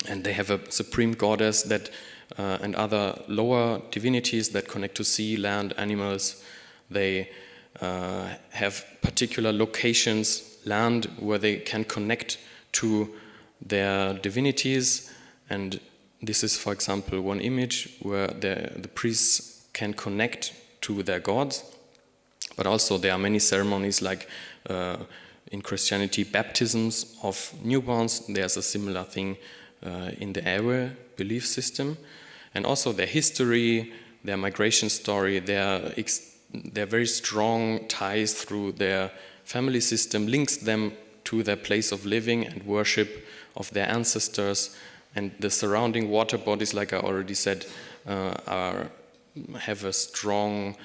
Speaker 4: and they have a supreme goddess that and other lower divinities that connect to sea, land, animals. They have particular locations, land, where they can connect to their divinities. And this is, for example, one image where the priests can connect to their gods. But also there are many ceremonies like in Christianity, baptisms of newborns. There's a similar thing in the Ewe belief system. And also their history, their migration story, their very strong ties through their family system links them to their place of living and worship of their ancestors. And the surrounding water bodies, like I already said, have a strong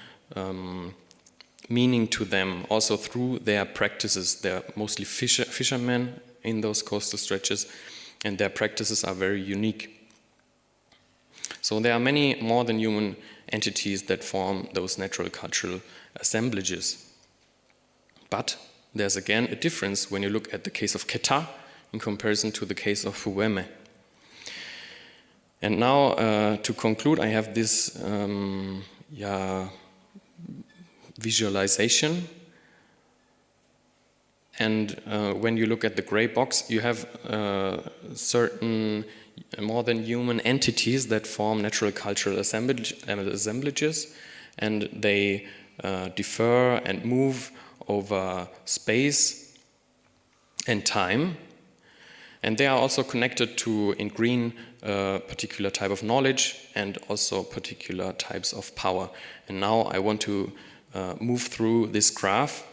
Speaker 4: meaning to them, also through their practices. They're mostly fishermen in those coastal stretches, and their practices are very unique. So there are many more than human entities that form those natural cultural assemblages. But there's again a difference when you look at the case of Keta in comparison to the case of Fuweme. And now to conclude, I have this visualization. And when you look at the gray box, you have certain more than human entities that form natural cultural assemblages, and they differ and move over space and time. And they are also connected to, in green, particular type of knowledge and also particular types of power. And now I want to move through this graph,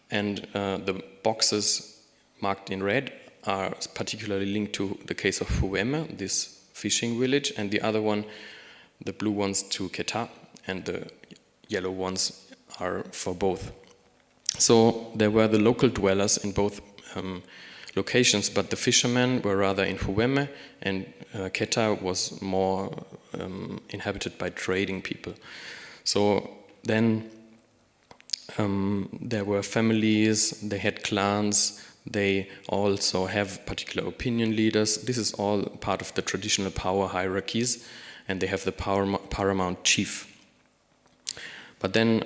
Speaker 4: and the boxes marked in red are particularly linked to the case of Hueme, this fishing village, and the other one, the blue ones, to Keta, and the yellow ones are for both. So there were the local dwellers in both locations, but the fishermen were rather in Hueme, and Keta was more inhabited by trading people. So then there were families, they had clans, they also have particular opinion leaders. This is all part of the traditional power hierarchies, and they have the paramount chief. But then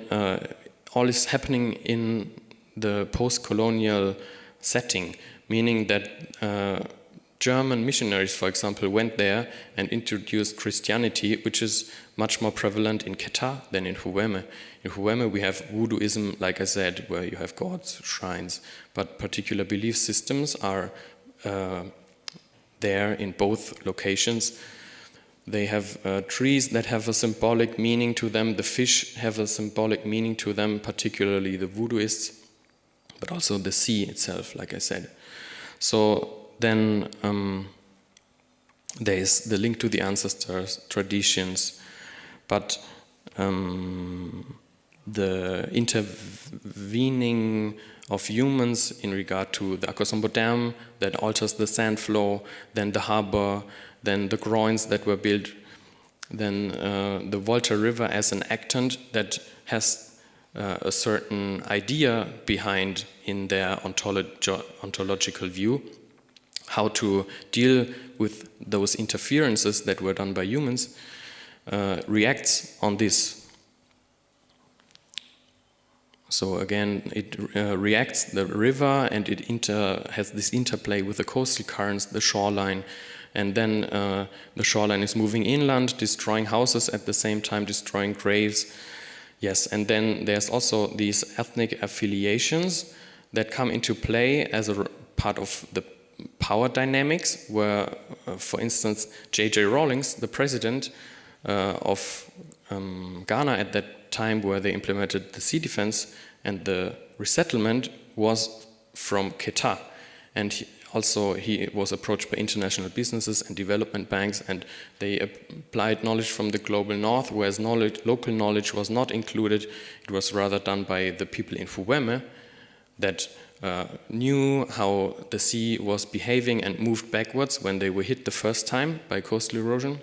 Speaker 4: all is happening in the post-colonial setting, meaning that German missionaries, for example, went there and introduced Christianity, which is much more prevalent in Keta than in Hueme. In Hueme we have voodooism, like I said, where you have gods, shrines, but particular belief systems are there in both locations. They have trees that have a symbolic meaning to them, the fish have a symbolic meaning to them, particularly the voodooists, but also the sea itself, like I said. So then there is the link to the ancestors, traditions, but the intervening of humans in regard to the Akosombo Dam that alters the sand flow, then the harbor, then the groins that were built, then the Volta River as an actant that has a certain idea behind in their ontological view, how to deal with those interferences that were done by humans, reacts on this. So again, it reacts the river, and it has this interplay with the coastal currents, the shoreline, and then the shoreline is moving inland, destroying houses at the same time, destroying graves. Yes, and then there's also these ethnic affiliations that come into play as a part of the power dynamics, where, for instance, J.J. Rawlings, the president of Ghana at that time, where they implemented the sea defense and the resettlement, was from Keta. And he was approached by international businesses and development banks, and they applied knowledge from the global north, whereas local knowledge was not included. It was rather done by the people in Hueme that knew how the sea was behaving and moved backwards when they were hit the first time by coastal erosion.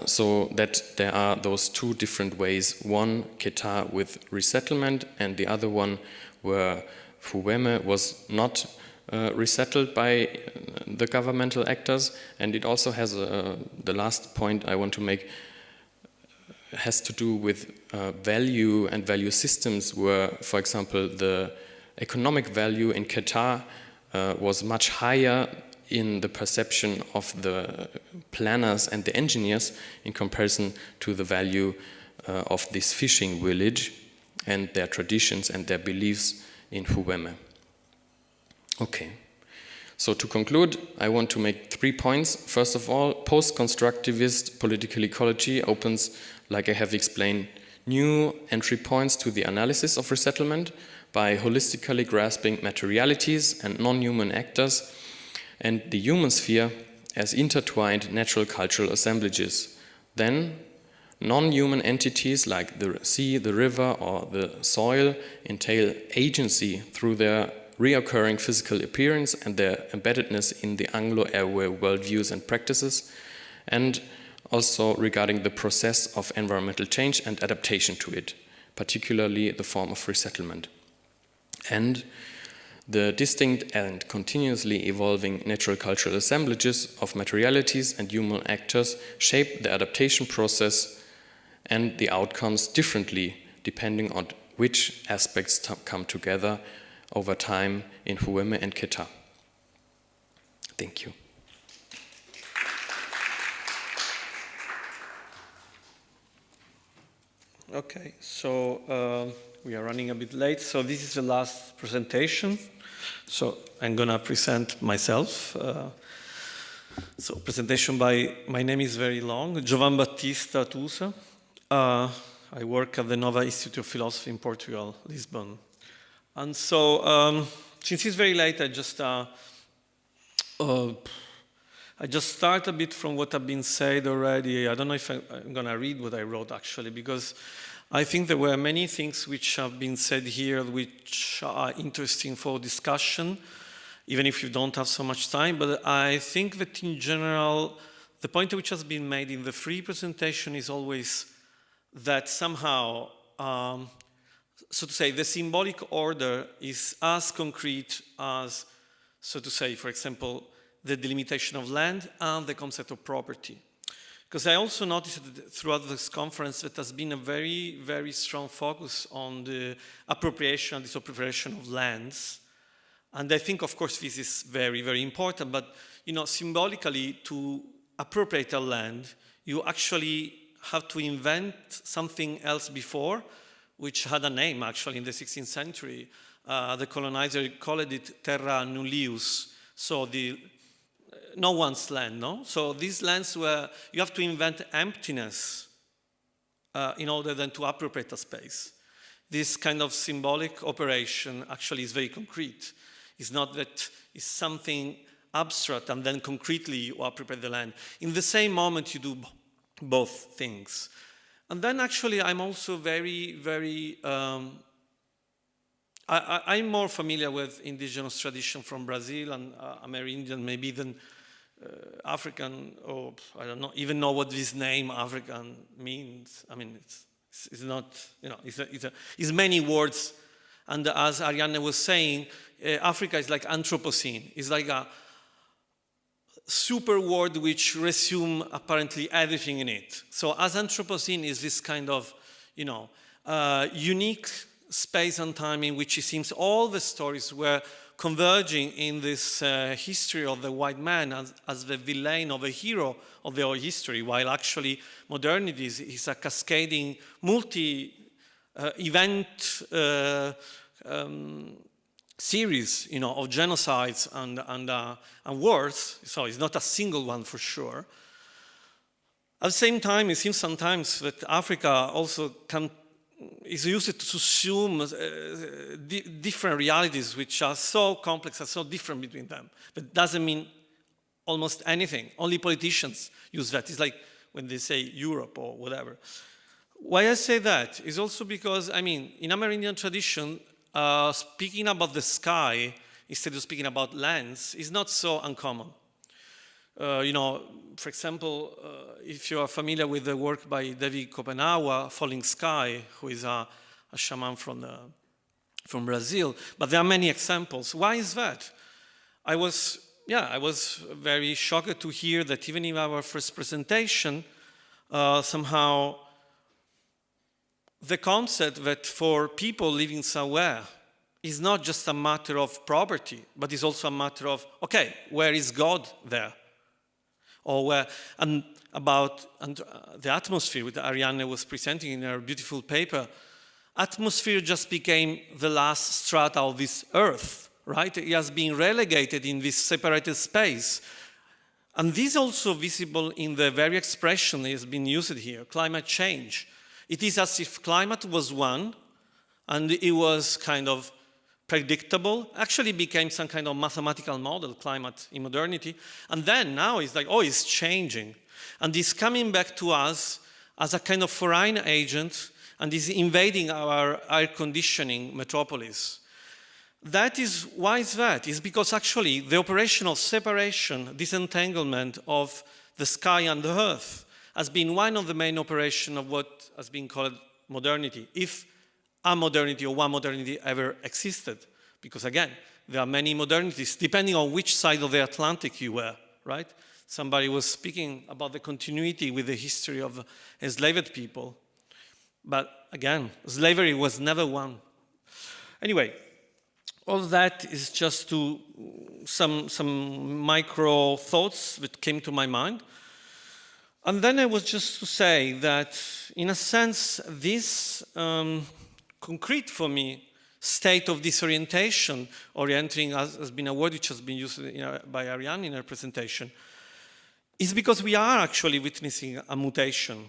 Speaker 4: So that there are those two different ways, one Keta with resettlement, and the other one where Hueme was not resettled by the governmental actors. And it also has the last point I want to make has to do with value and value systems, where, for example, the economic value in Keta was much higher in the perception of the planners and the engineers in comparison to the value of this fishing village and their traditions and their beliefs in Hueme. Okay, so to conclude, I want to make 3 points. First of all, post-constructivist political ecology opens, like I have explained, new entry points to the analysis of resettlement by holistically grasping materialities and non-human actors and the human sphere as intertwined natural cultural assemblages. Then, non-human entities like the sea, the river, or the soil entail agency through their reoccurring physical appearance and their embeddedness in the Anglo-Airway worldviews and practices, and also regarding the process of environmental change and adaptation to it, particularly the form of resettlement. And the distinct and continuously evolving natural cultural assemblages of materialities and human actors shape the adaptation process and the outcomes differently depending on which aspects come together over time in Hueme and Keta. Thank you.
Speaker 1: Okay, so we are running a bit late, so this is the last presentation. So I'm gonna present myself. So presentation by, my name is very long, Giovanbattista Tusa. I work at the Nova Institute of Philosophy in Portugal, Lisbon. And so, since it's very late, I just start a bit from what have been said already. I don't know if I'm gonna read what I wrote actually, because I think there were many things which have been said here which are interesting for discussion, even if you don't have so much time. But I think that in general, the point which has been made in the free presentation is always that somehow, so to say, the symbolic order is as concrete as, so to say, for example, the delimitation of land and the concept of property. Because I also noticed that throughout this conference that has been a very, very strong focus on the appropriation and disappropriation of lands. And I think, of course, this is very, very important, but, you know, symbolically, to appropriate a land, you actually have to invent something else before, which had a name, actually, in the 16th century. The colonizer called it terra nullius, so the no one's land, no? So these lands were, you have to invent emptiness in order then to appropriate a space. This kind of symbolic operation actually is very concrete. It's not that it's something abstract and then concretely you appropriate the land. In the same moment you do both things. And then actually I'm also very, very, I'm more familiar with indigenous tradition from Brazil and Amerindian maybe than African, or I don't know, even know what this name African means. I mean, it's not, you know, it's many words. And as Ariadne was saying, Africa is like Anthropocene. It's like a super word which resume apparently everything in it. So as Anthropocene is this kind of, you know, unique space and time in which it seems all the stories were converging in this history of the white man as the villain or the hero of the whole history, while actually modernity is a cascading multi-event series, you know, of genocides and wars. So it's not a single one for sure. At the same time, it seems sometimes that Africa also is used to assume different realities which are so complex and so different between them. But doesn't mean almost anything. Only politicians use that. It's like when they say Europe or whatever. Why I say that is also because, I mean, in Amerindian tradition, speaking about the sky instead of speaking about lands is not so uncommon. You know, for example, if you are familiar with the work by David Kopenawa, Falling Sky, who is a shaman from Brazil, but there are many examples. Why is that? I was very shocked to hear that even in our first presentation, somehow the concept that for people living somewhere is not just a matter of property, but is also a matter of, okay, where is God there? Or where, and about the atmosphere, which Ariadne was presenting in her beautiful paper, atmosphere just became the last strata of this earth, right? It has been relegated in this separated space. And this is also visible in the very expression that has been used here, climate change. It is as if climate was one, and it was kind of predictable, actually became some kind of mathematical model, climate in modernity. And then now it's like, oh, it's changing. And it's coming back to us as a kind of foreign agent and is invading our air conditioning metropolis. That is, why is that? It's because actually the operation of separation, disentanglement of the sky and the earth has been one of the main operations of what has been called modernity, if a modernity or one modernity ever existed. Because again, there are many modernities, depending on which side of the Atlantic you were, right? Somebody was speaking about the continuity with the history of enslaved people. But again, slavery was never one. Anyway, all that is just to some micro thoughts that came to my mind. And then I was just to say that, in a sense, this concrete for me state of disorientation, orienting has been a word which has been used by Ariadne in her presentation, is because we are actually witnessing a mutation.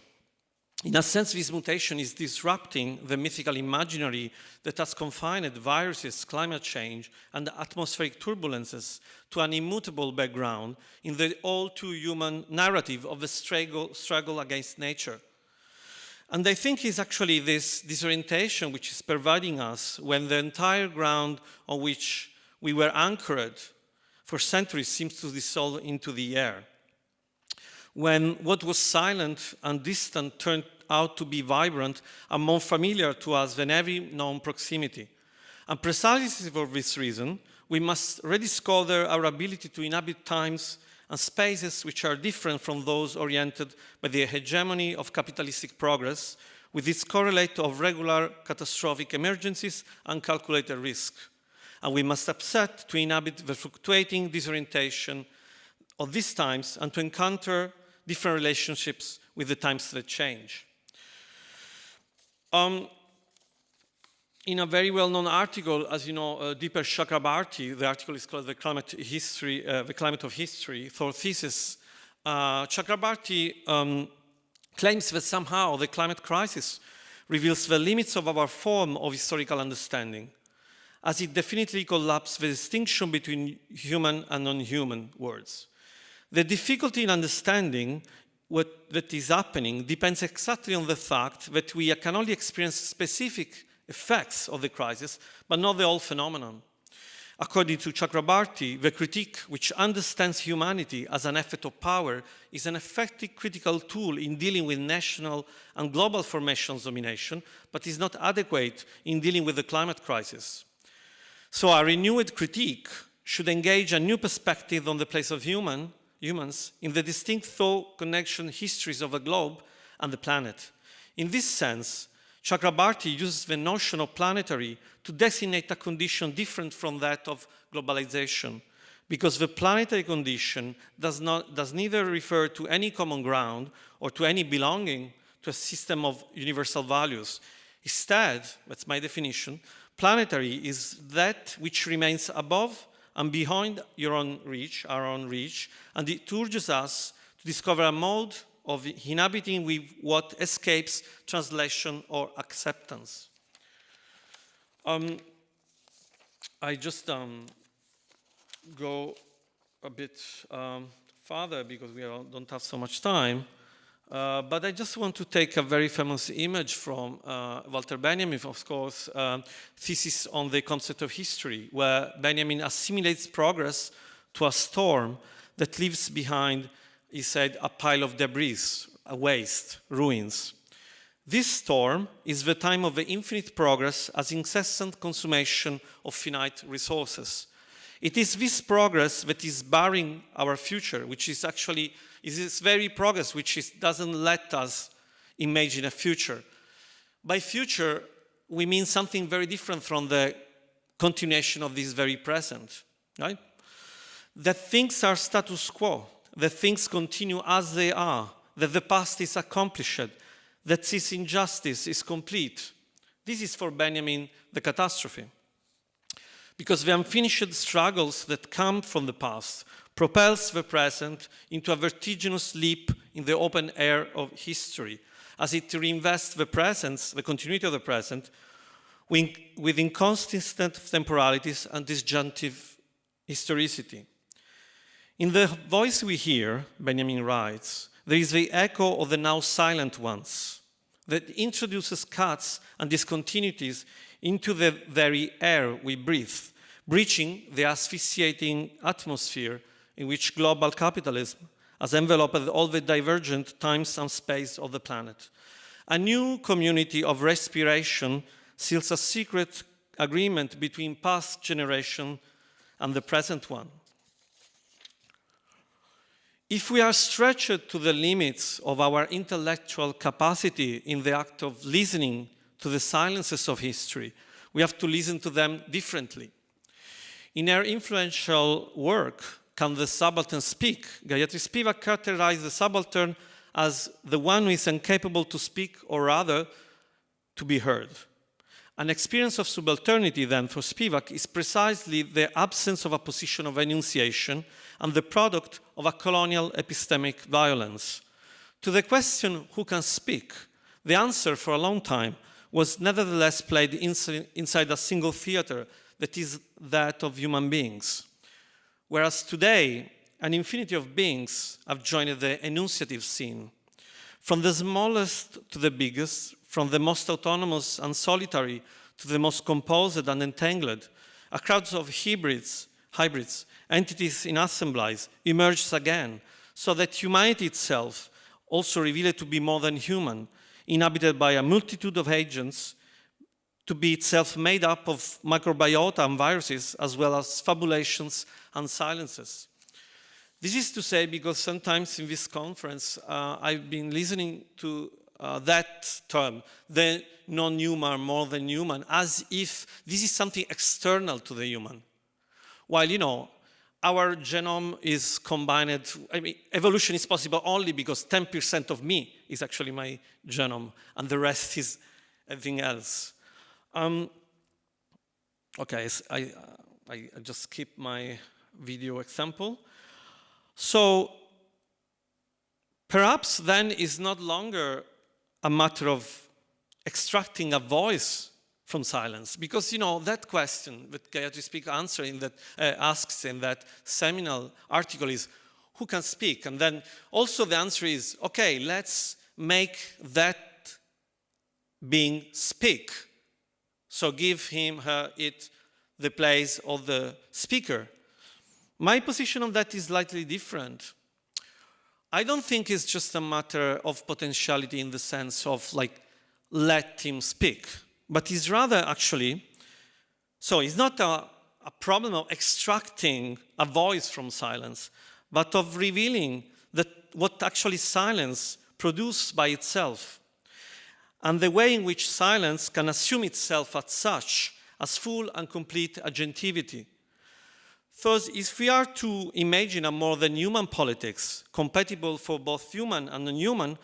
Speaker 1: In a sense, this mutation is disrupting the mythical imaginary that has confined viruses, climate change, and atmospheric turbulences to an immutable background in the all-too-human narrative of the struggle against nature. And I think it's actually this disorientation which is pervading us when the entire ground on which we were anchored for centuries seems to dissolve into the air. When what was silent and distant turned out to be vibrant and more familiar to us than every known proximity. And precisely for this reason, we must rediscover our ability to inhabit times and spaces which are different from those oriented by the hegemony of capitalistic progress, with its correlate of regular catastrophic emergencies and calculated risk. And we must accept to inhabit the fluctuating disorientation of these times and to encounter different relationships with the times that change. In a very well-known article, as you know, Deeper Chakrabarty, the article is called The Climate of History, Thought Thesis. Chakrabarty claims that somehow the climate crisis reveals the limits of our form of historical understanding, as it definitely collapses the distinction between human and non-human worlds. The difficulty in understanding what is happening depends exactly on the fact that we can only experience specific effects of the crisis, but not the whole phenomenon. According to Chakrabarty, the critique which understands humanity as an effect of power is an effective critical tool in dealing with national and global formations domination, but is not adequate in dealing with the climate crisis. So a renewed critique should engage a new perspective on the place of humans in the distinct thought connection histories of the globe and the planet. In this sense, Chakrabarty uses the notion of planetary to designate a condition different from that of globalization, because the planetary condition does neither refer to any common ground or to any belonging to a system of universal values. Instead, that's my definition, planetary is that which remains above and behind our own reach, and it urges us to discover a mode of inhabiting with what escapes translation or acceptance. I just go a bit farther because we don't have so much time, but I just want to take a very famous image from Walter Benjamin, of course, thesis on the concept of history, where Benjamin assimilates progress to a storm that leaves behind, he said, a pile of debris, a waste, ruins. This storm is the time of the infinite progress as incessant consummation of finite resources. It is this progress that is barring our future, which is actually, is this very progress which doesn't let us imagine a future. By future, we mean something very different from the continuation of this very present, right? That things are status quo, that things continue as they are, that the past is accomplished, that this injustice is complete. This is for Benjamin the catastrophe. Because the unfinished struggles that come from the past propels the present into a vertiginous leap in the open air of history, as it reinvests the present, the continuity of the present, with inconsistent temporalities and disjunctive historicity. In the voice we hear, Benjamin writes, there is the echo of the now silent ones that introduces cuts and discontinuities into the very air we breathe, breaching the asphyxiating atmosphere in which global capitalism has enveloped all the divergent times and space of the planet. A new community of respiration seals a secret agreement between past generation and the present one. If we are stretched to the limits of our intellectual capacity in the act of listening to the silences of history, we have to listen to them differently. In her influential work, Can the Subaltern Speak?, Gayatri Spivak characterized the subaltern as the one who is incapable to speak, or rather, to be heard. An experience of subalternity, then, for Spivak is precisely the absence of a position of enunciation and the product of a colonial epistemic violence. To the question, who can speak, the answer for a long time was nevertheless played inside a single theater, that is that of human beings. Whereas today, an infinity of beings have joined the enunciative scene. From the smallest to the biggest, from the most autonomous and solitary to the most composed and entangled, a crowd of hybrids, entities in assemblies, emerges again, so that humanity itself, also revealed to be more than human, inhabited by a multitude of agents, to be itself made up of microbiota and viruses, as well as fabulations and silences. This is to say, because sometimes in this conference, I've been listening to that term, the non-human, more than human, as if this is something external to the human. While, you know, our genome is combined, I mean, evolution is possible only because 10% of me is actually my genome, and the rest is everything else. Okay, I just skip my video example. So perhaps then is not longer a matter of extracting a voice from silence, because, you know, that question that Gayatri Speak asks in that seminal article is, who can speak? And then also the answer is, okay, let's make that being speak. So give him, her, it, the place of the speaker. My position on that is slightly different. I don't think it's just a matter of potentiality in the sense of like, let him speak. But it's rather actually, so it's not a problem of extracting a voice from silence, but of revealing that what actually silence produces by itself, and the way in which silence can assume itself as such, as full and complete agentivity. Thus, if we are to imagine a more than human politics, compatible for both human and non-human,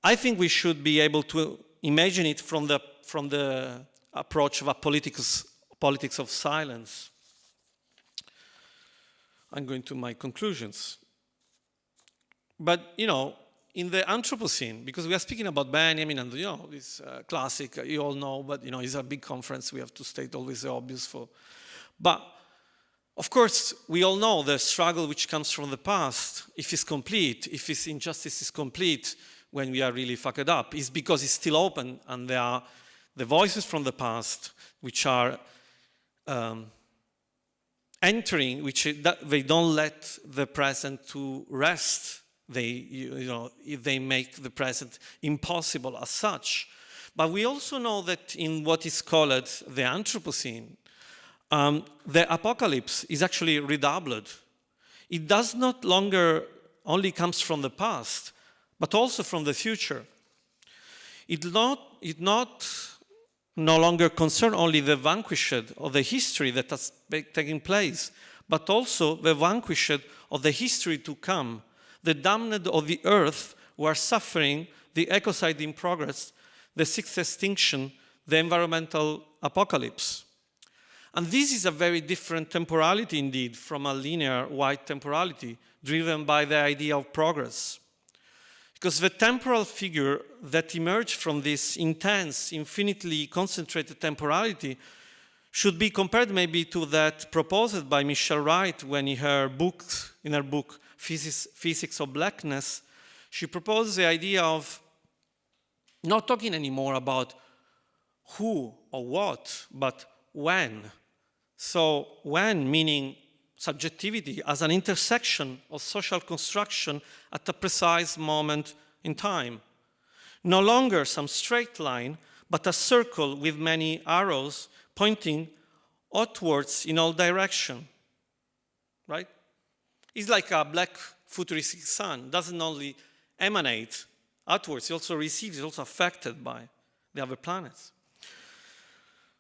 Speaker 1: I think we should be able to imagine it from the approach of a politics of silence. I'm going to my conclusions. But, you know, in the Anthropocene, because we are speaking about Benjamin and, you know, this classic, you all know, but, you know, it's a big conference, we have to state always the obvious for. But, of course, we all know the struggle which comes from the past, if it's complete, if this injustice is complete, when we are really fucked up, is because it's still open, and there are the voices from the past which are entering, which they don't let the present to rest. They make the present impossible as such. But we also know that in what is called the Anthropocene, the apocalypse is actually redoubled. It does not longer only comes from the past, but also from the future. It no longer concern only the vanquished of the history that has taken place, but also the vanquished of the history to come, the damned of the earth who are suffering the ecocide in progress, the sixth extinction, the environmental apocalypse. And this is a very different temporality indeed from a linear white temporality driven by the idea of progress. Because the temporal figure that emerged from this intense, infinitely concentrated temporality should be compared maybe to that proposed by Michelle Wright when in her book Physics of Blackness, she proposed the idea of not talking anymore about who or what, but when. So when meaning subjectivity as an intersection of social construction at a precise moment in time. No longer some straight line, but a circle with many arrows pointing outwards in all directions, right? It's like a black futuristic sun. It doesn't only emanate outwards, it also receives, it's also affected by the other planets.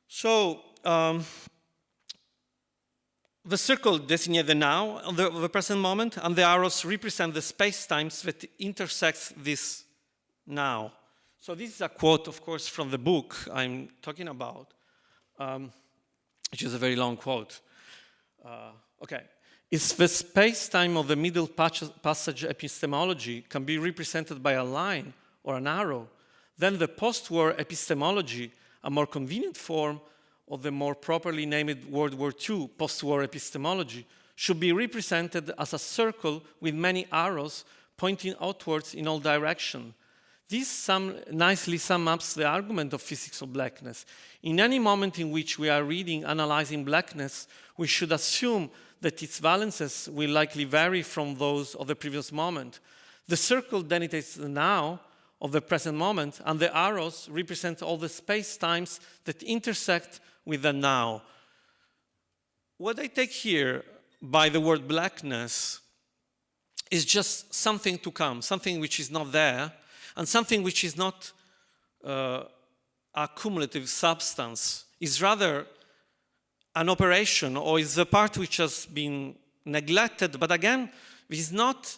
Speaker 1: So, the circle designates the now, the present moment, and the arrows represent the space-times that intersect this now. So this is a quote, of course, from the book I'm talking about, which is a very long quote. Okay. If the space-time of the middle passage epistemology can be represented by a line or an arrow, then the post-war epistemology, a more convenient form of the more properly named World War II post-war epistemology, should be represented as a circle with many arrows pointing outwards in all directions. This nicely sums up the argument of physics of blackness. In any moment in which we are reading, analyzing blackness, we should assume that its valences will likely vary from those of the previous moment. The circle denotes the now of the present moment, and the arrows represent all the space-times that intersect with the now. What I take here by the word blackness is just something to come, something which is not there, and something which is not a cumulative substance, is rather an operation, or is the part which has been neglected, but again, it is not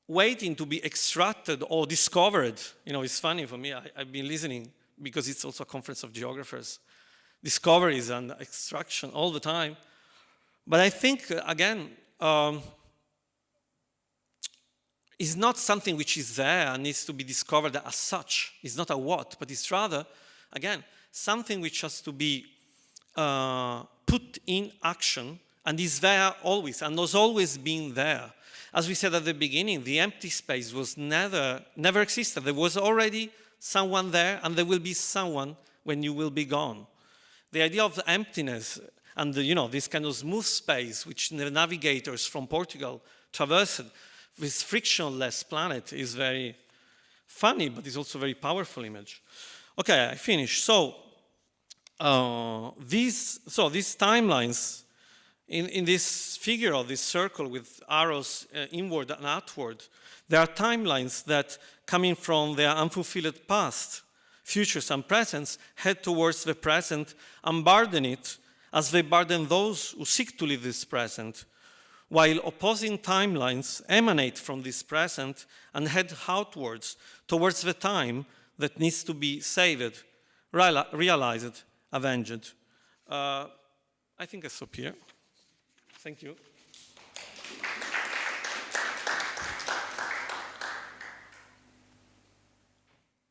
Speaker 1: waiting to be extracted or discovered. You know, it's funny for me, I've been listening, because it's also a conference of geographers, discoveries and extraction all the time. But I think, again, it's not something which is there and needs to be discovered as such. It's not a what, but it's rather, again, something which has to be put in action and is there always, and has always been there. As we said at the beginning, the empty space was never existed. There was already someone there, and there will be someone when you will be gone. The idea of the emptiness and this kind of smooth space which the navigators from Portugal traversed, this frictionless planet, is very funny, but it's also a very powerful image. Okay, I finished. So these timelines in this figure of this circle with arrows inward and outward, there are timelines that, coming from their unfulfilled past, futures and presents, head towards the present and burden it as they burden those who seek to live this present, while opposing timelines emanate from this present and head outwards towards the time that needs to be saved, realized, avenged. I think I stop here. Thank you.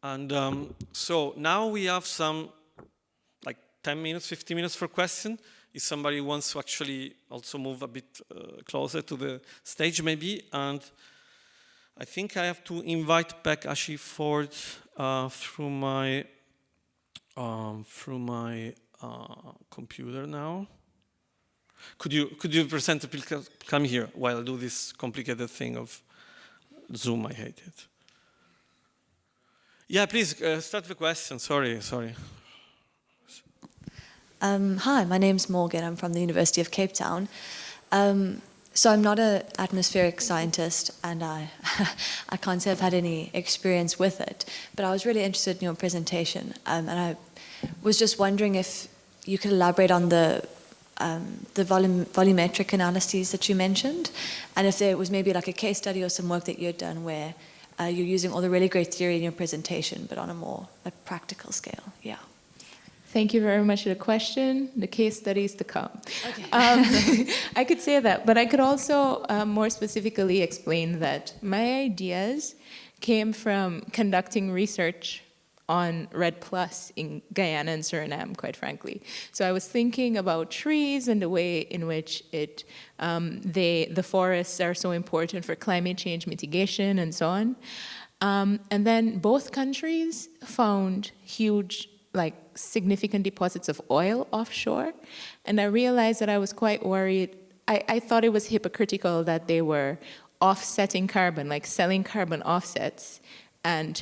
Speaker 1: And so now we have some, like 10 minutes, 15 minutes for question. If somebody wants to actually also move a bit closer to the stage maybe. And I think I have to invite back Achieford through my computer now. Could you present, please come here while I do this complicated thing of Zoom, I hate it. Yeah, please start the question, sorry.
Speaker 5: Hi, my name's Morgan, I'm from the University of Cape Town. So I'm not an atmospheric scientist, and I can't say I've had any experience with it, but I was really interested in your presentation, and I was just wondering if you could elaborate on the volumetric analyses that you mentioned, and if there was maybe like a case study or some work that you had done where you're using all the really great theory in your presentation, but on a more practical scale. Yeah.
Speaker 3: Thank you very much for the question. The case studies to come.
Speaker 5: Okay.
Speaker 3: I could say that, but I could also more specifically explain that my ideas came from conducting research on Red Plus in Guyana and Suriname, quite frankly. So I was thinking about trees and the way in which the forests are so important for climate change mitigation and so on. And then both countries found huge, significant deposits of oil offshore. And I realized that I was quite worried. I thought it was hypocritical that they were offsetting carbon, like selling carbon offsets and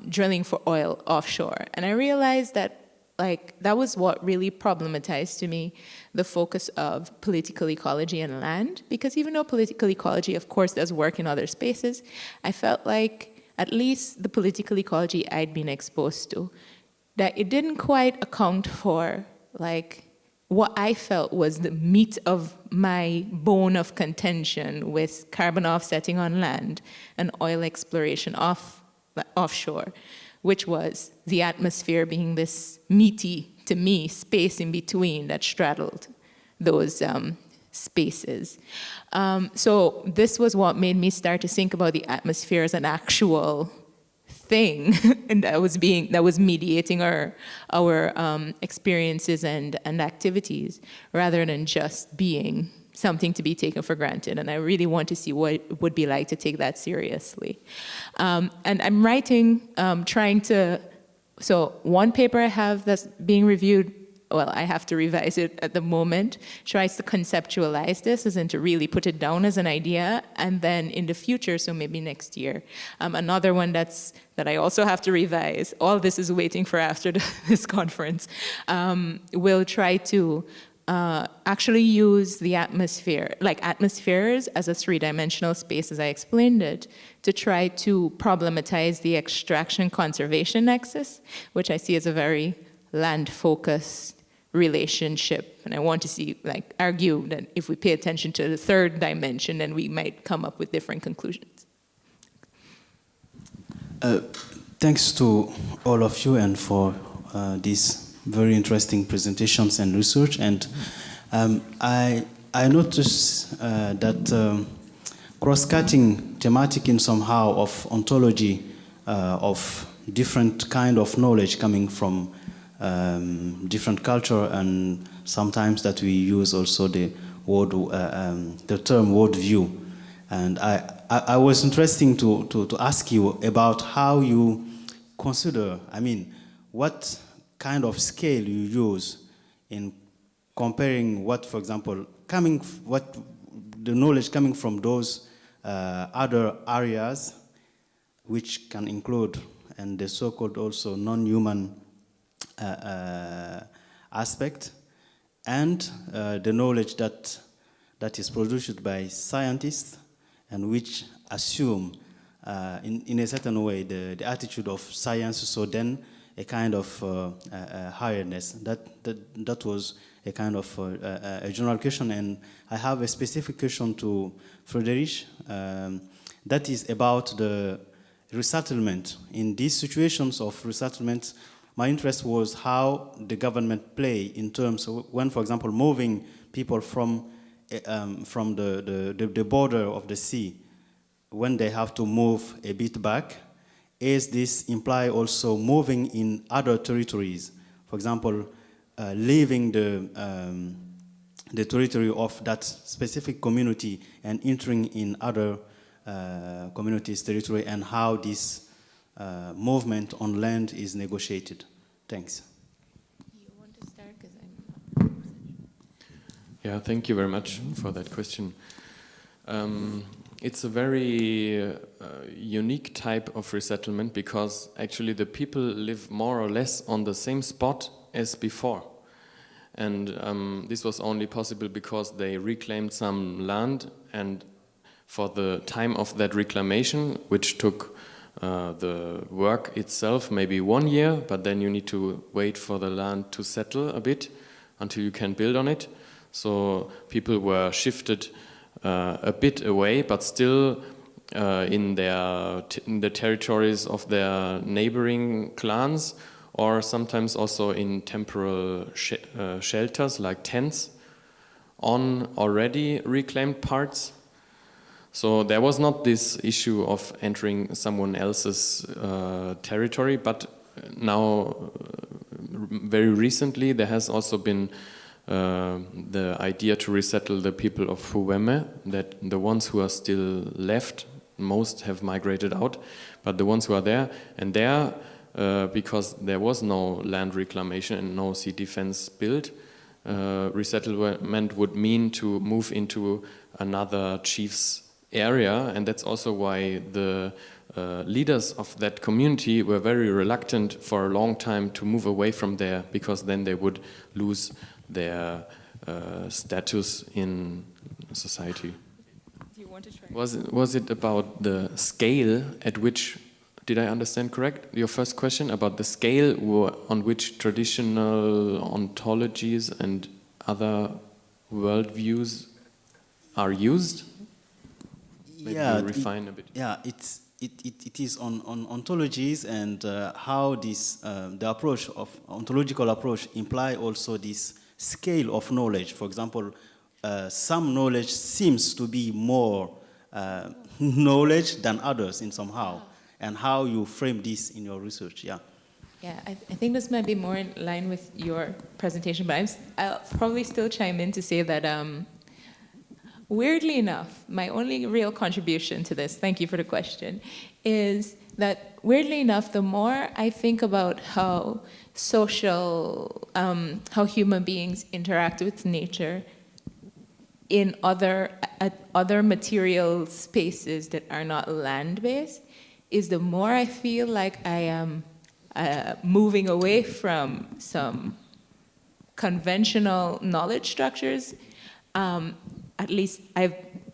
Speaker 3: drilling for oil offshore. And I realized that that was what really problematized to me the focus of political ecology and land, because even though political ecology, of course, does work in other spaces, I felt like at least the political ecology I'd been exposed to, that it didn't quite account for what I felt was the meat of my bone of contention with carbon offsetting on land and oil exploration off offshore, which was the atmosphere being this meaty, to me, space in between that straddled those spaces. So this was what made me start to think about the atmosphere as an actual thing and that was mediating our experiences and activities, rather than just being something to be taken for granted. And I really want to see what it would be like to take that seriously. And I'm writing, so one paper I have that's being reviewed, well, I have to revise it at the moment, tries to conceptualize this, as in to really put it down as an idea, and then in the future, so maybe next year, another one that I also have to revise, all this is waiting for after this conference, will try to actually use the atmosphere, like atmospheres as a three-dimensional space, as I explained it, to try to problematize the extraction-conservation nexus, which I see as a very land-focused relationship. And I want to see, argue that if we pay attention to the third dimension, then we might come up with different conclusions.
Speaker 6: Thanks to all of you and for these very interesting presentations and research. And I noticed that cross-cutting thematic in somehow of ontology of different kind of knowledge coming from different culture, and sometimes that we use also the word, the term worldview. And I was interesting to ask you about how you consider, what kind of scale you use in comparing what, for example, the knowledge coming from those other areas, which can include, and the so-called also non-human aspect, and the knowledge that is produced by scientists, and which assume in a certain way the attitude of science, so then a kind of highness. That was a kind of a general question, and I have a specific question to Friedrich, that is about the resettlement. In these situations of resettlement, my interest was how the government play in terms of when, for example, moving people from the border of the sea, when they have to move a bit back, is this imply also moving in other territories? For example, leaving the territory of that specific community and entering in other communities' territory, and how this movement on land is negotiated. Thanks.
Speaker 3: You want to start? Because I'm...
Speaker 4: Yeah, thank you very much for that question. It's a very unique type of resettlement, because actually the people live more or less on the same spot as before. And this was only possible because they reclaimed some land, and for the time of that reclamation, which took the work itself maybe 1 year, but then you need to wait for the land to settle a bit until you can build on it. So people were shifted a bit away, but still in the territories of their neighboring clans, or sometimes also in temporal shelters like tents on already reclaimed parts. So there was not this issue of entering someone else's territory, but now, very recently, there has also been the idea to resettle the people of Huweme, that the ones who are still left, most have migrated out, but the ones who are there, and there, because there was no land reclamation and no sea defense built, resettlement would mean to move into another chief's area, and that's also why the leaders of that community were very reluctant for a long time to move away from there, because then they would lose their status in society.
Speaker 3: Do you want to try?
Speaker 4: Was it about the scale at which, did I understand correct, your first question about the scale on which traditional ontologies and other worldviews are used? Maybe refine a bit.
Speaker 6: Yeah, it is on ontologies and how this the approach of ontological approach imply also this scale of knowledge. For example, some knowledge seems to be more knowledge than others in somehow, and how you frame this in your research. Yeah.
Speaker 3: Yeah, I think this might be more in line with your presentation, but I'll probably still chime in to say that weirdly enough, my only real contribution to this, thank you for the question, is that weirdly enough, the more I think about how how human beings interact with nature in other material spaces that are not land-based, is the more I feel like I am moving away from some conventional knowledge structures. At least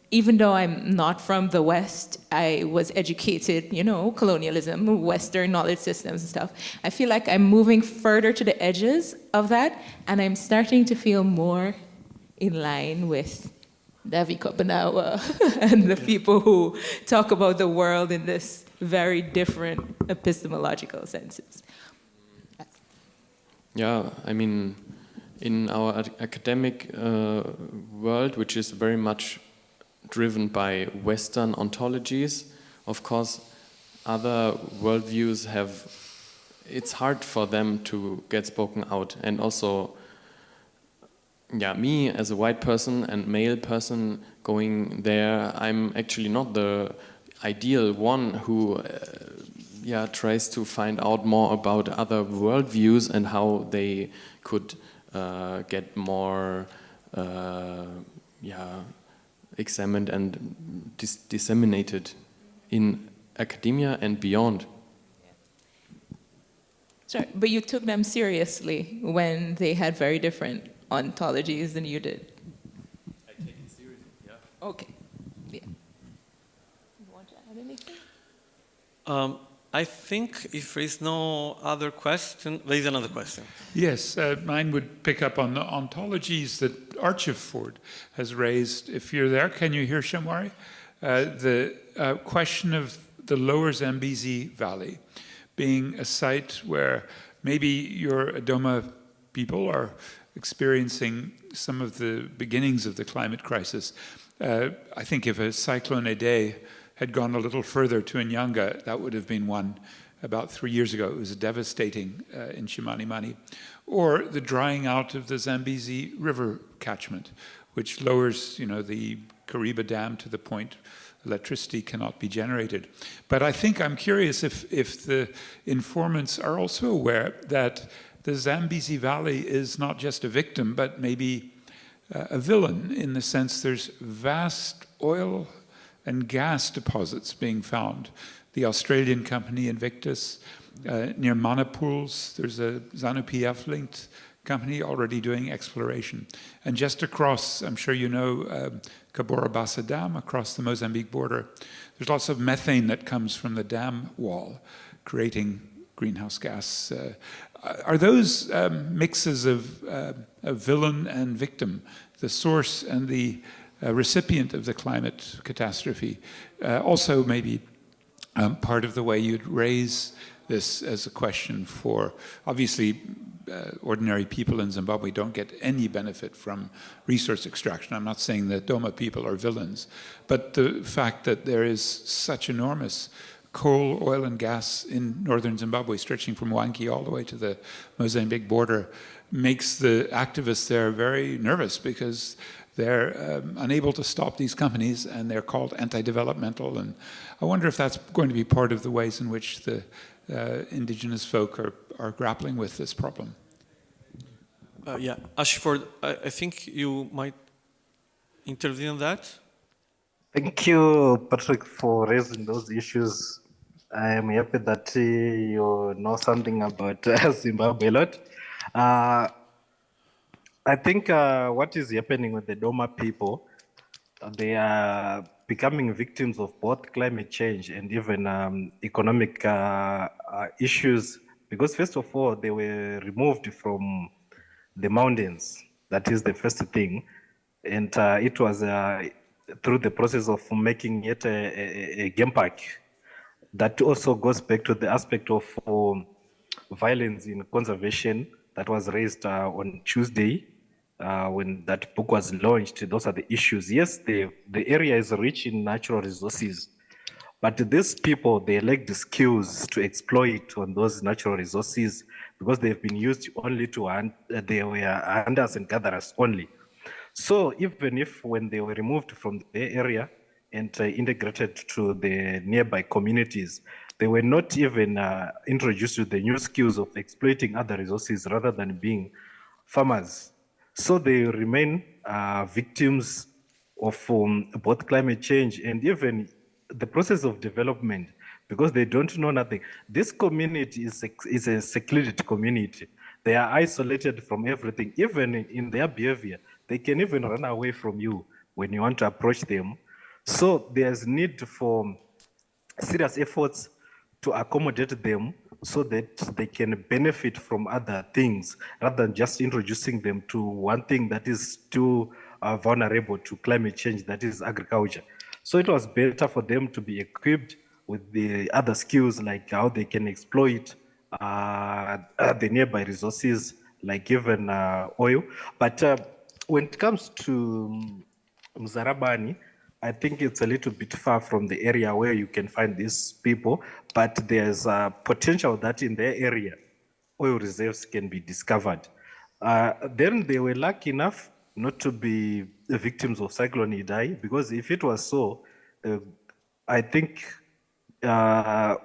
Speaker 3: even though I'm not from the West, I was educated, colonialism, Western knowledge systems and stuff. I feel like I'm moving further to the edges of that, and I'm starting to feel more in line with Davi Kopenawa and the people who talk about the world in this very different epistemological senses.
Speaker 4: Yeah, I mean, in our academic world, which is very much driven by Western ontologies, of course, other worldviews it's hard for them to get spoken out. And also, yeah, me as a white person and male person going there, I'm actually not the ideal one who tries to find out more about other worldviews and how they could get more examined and disseminated in academia and beyond.
Speaker 3: Sorry, but you took them seriously when they had very different ontologies than you did.
Speaker 4: I take it seriously, yeah.
Speaker 3: Okay. Yeah. You want to add anything?
Speaker 1: I think if there is no other question, there is another question.
Speaker 7: Yes, mine would pick up on the ontologies that Achieford has raised. If you're there, can you hear Shamwari? The question of the lower Zambezi Valley being a site where maybe your Doma people are experiencing some of the beginnings of the climate crisis. I think if a cyclone Ede had gone a little further to Nyanga, that would have been one about 3 years ago. It was devastating in Chimanimani. Or the drying out of the Zambezi River catchment, which lowers, the Kariba Dam to the point electricity cannot be generated. But I think I'm curious if the informants are also aware that the Zambezi Valley is not just a victim, but maybe a villain, in the sense there's vast oil and gas deposits being found. The Australian company Invictus, near Manapools, there's a ZANU-PF-linked company already doing exploration. And just across, I'm sure you know, Cabora Bassa Dam, across the Mozambique border, there's lots of methane that comes from the dam wall, creating greenhouse gas. Are those mixes of villain and victim, the source and the recipient of the climate catastrophe, also maybe part of the way you'd raise this as a question for, obviously, ordinary people in Zimbabwe don't get any benefit from resource extraction. I'm not saying that Doma people are villains, but the fact that there is such enormous coal, oil, and gas in northern Zimbabwe, stretching from Wangi all the way to the Mozambique border, makes the activists there very nervous, because they're unable to stop these companies, and they're called anti-developmental. And I wonder if that's going to be part of the ways in which the indigenous folk are grappling with this problem.
Speaker 1: Yeah, Achieford, I think you might intervene on that.
Speaker 2: Thank you, Patrick, for raising those issues. I am happy that you know something about Zimbabwe a lot. I think what is happening with the Doma people, they are becoming victims of both climate change and even economic issues, because first of all, they were removed from the mountains. That is the first thing. And it was through the process of making it a game park that also goes back to the aspect of violence in conservation that was raised on Tuesday when that book was launched. Those are the issues. Yes, the area is rich in natural resources, but these people, they lack the skills to exploit on those natural resources because they've been used only to, they were hunters and gatherers only. So even if when they were removed from the area and integrated to the nearby communities, they were not even introduced to the new skills of exploiting other resources rather than being farmers. So they remain victims of both climate change and even the process of development because they don't know nothing. This community is a secluded community. They are isolated from everything. Even in their behavior, they can even run away from you when you want to approach them. So there's need for serious efforts to accommodate them so that they can benefit from other things rather than just introducing them to one thing that is too vulnerable to climate change, that is agriculture. So it was better for them to be equipped with the other skills like how they can exploit the nearby resources like even oil. But when it comes to Mzarabani, I think it's a little bit far from the area where you can find these people, but there's a potential that in their area, oil reserves can be discovered. Then they were lucky enough not to be the victims of Cyclone Idai, because if it was so, I think there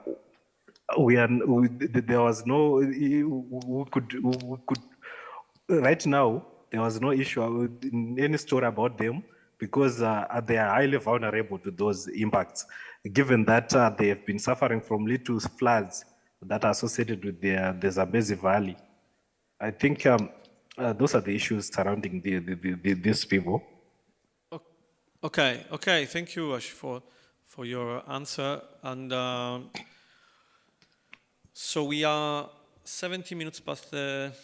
Speaker 2: was no, who could, right now, there was no issue in any story about them because they are highly vulnerable to those impacts, given that they have been suffering from little floods that are associated with the Zambezi Valley. I think those are the issues surrounding these people.
Speaker 1: Okay. Thank you, Ash, for your answer. And so we are 70 minutes past the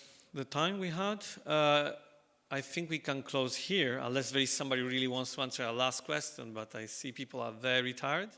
Speaker 1: time we had. I think we can close here, unless there is somebody who really wants to answer our last question, but I see people are very tired.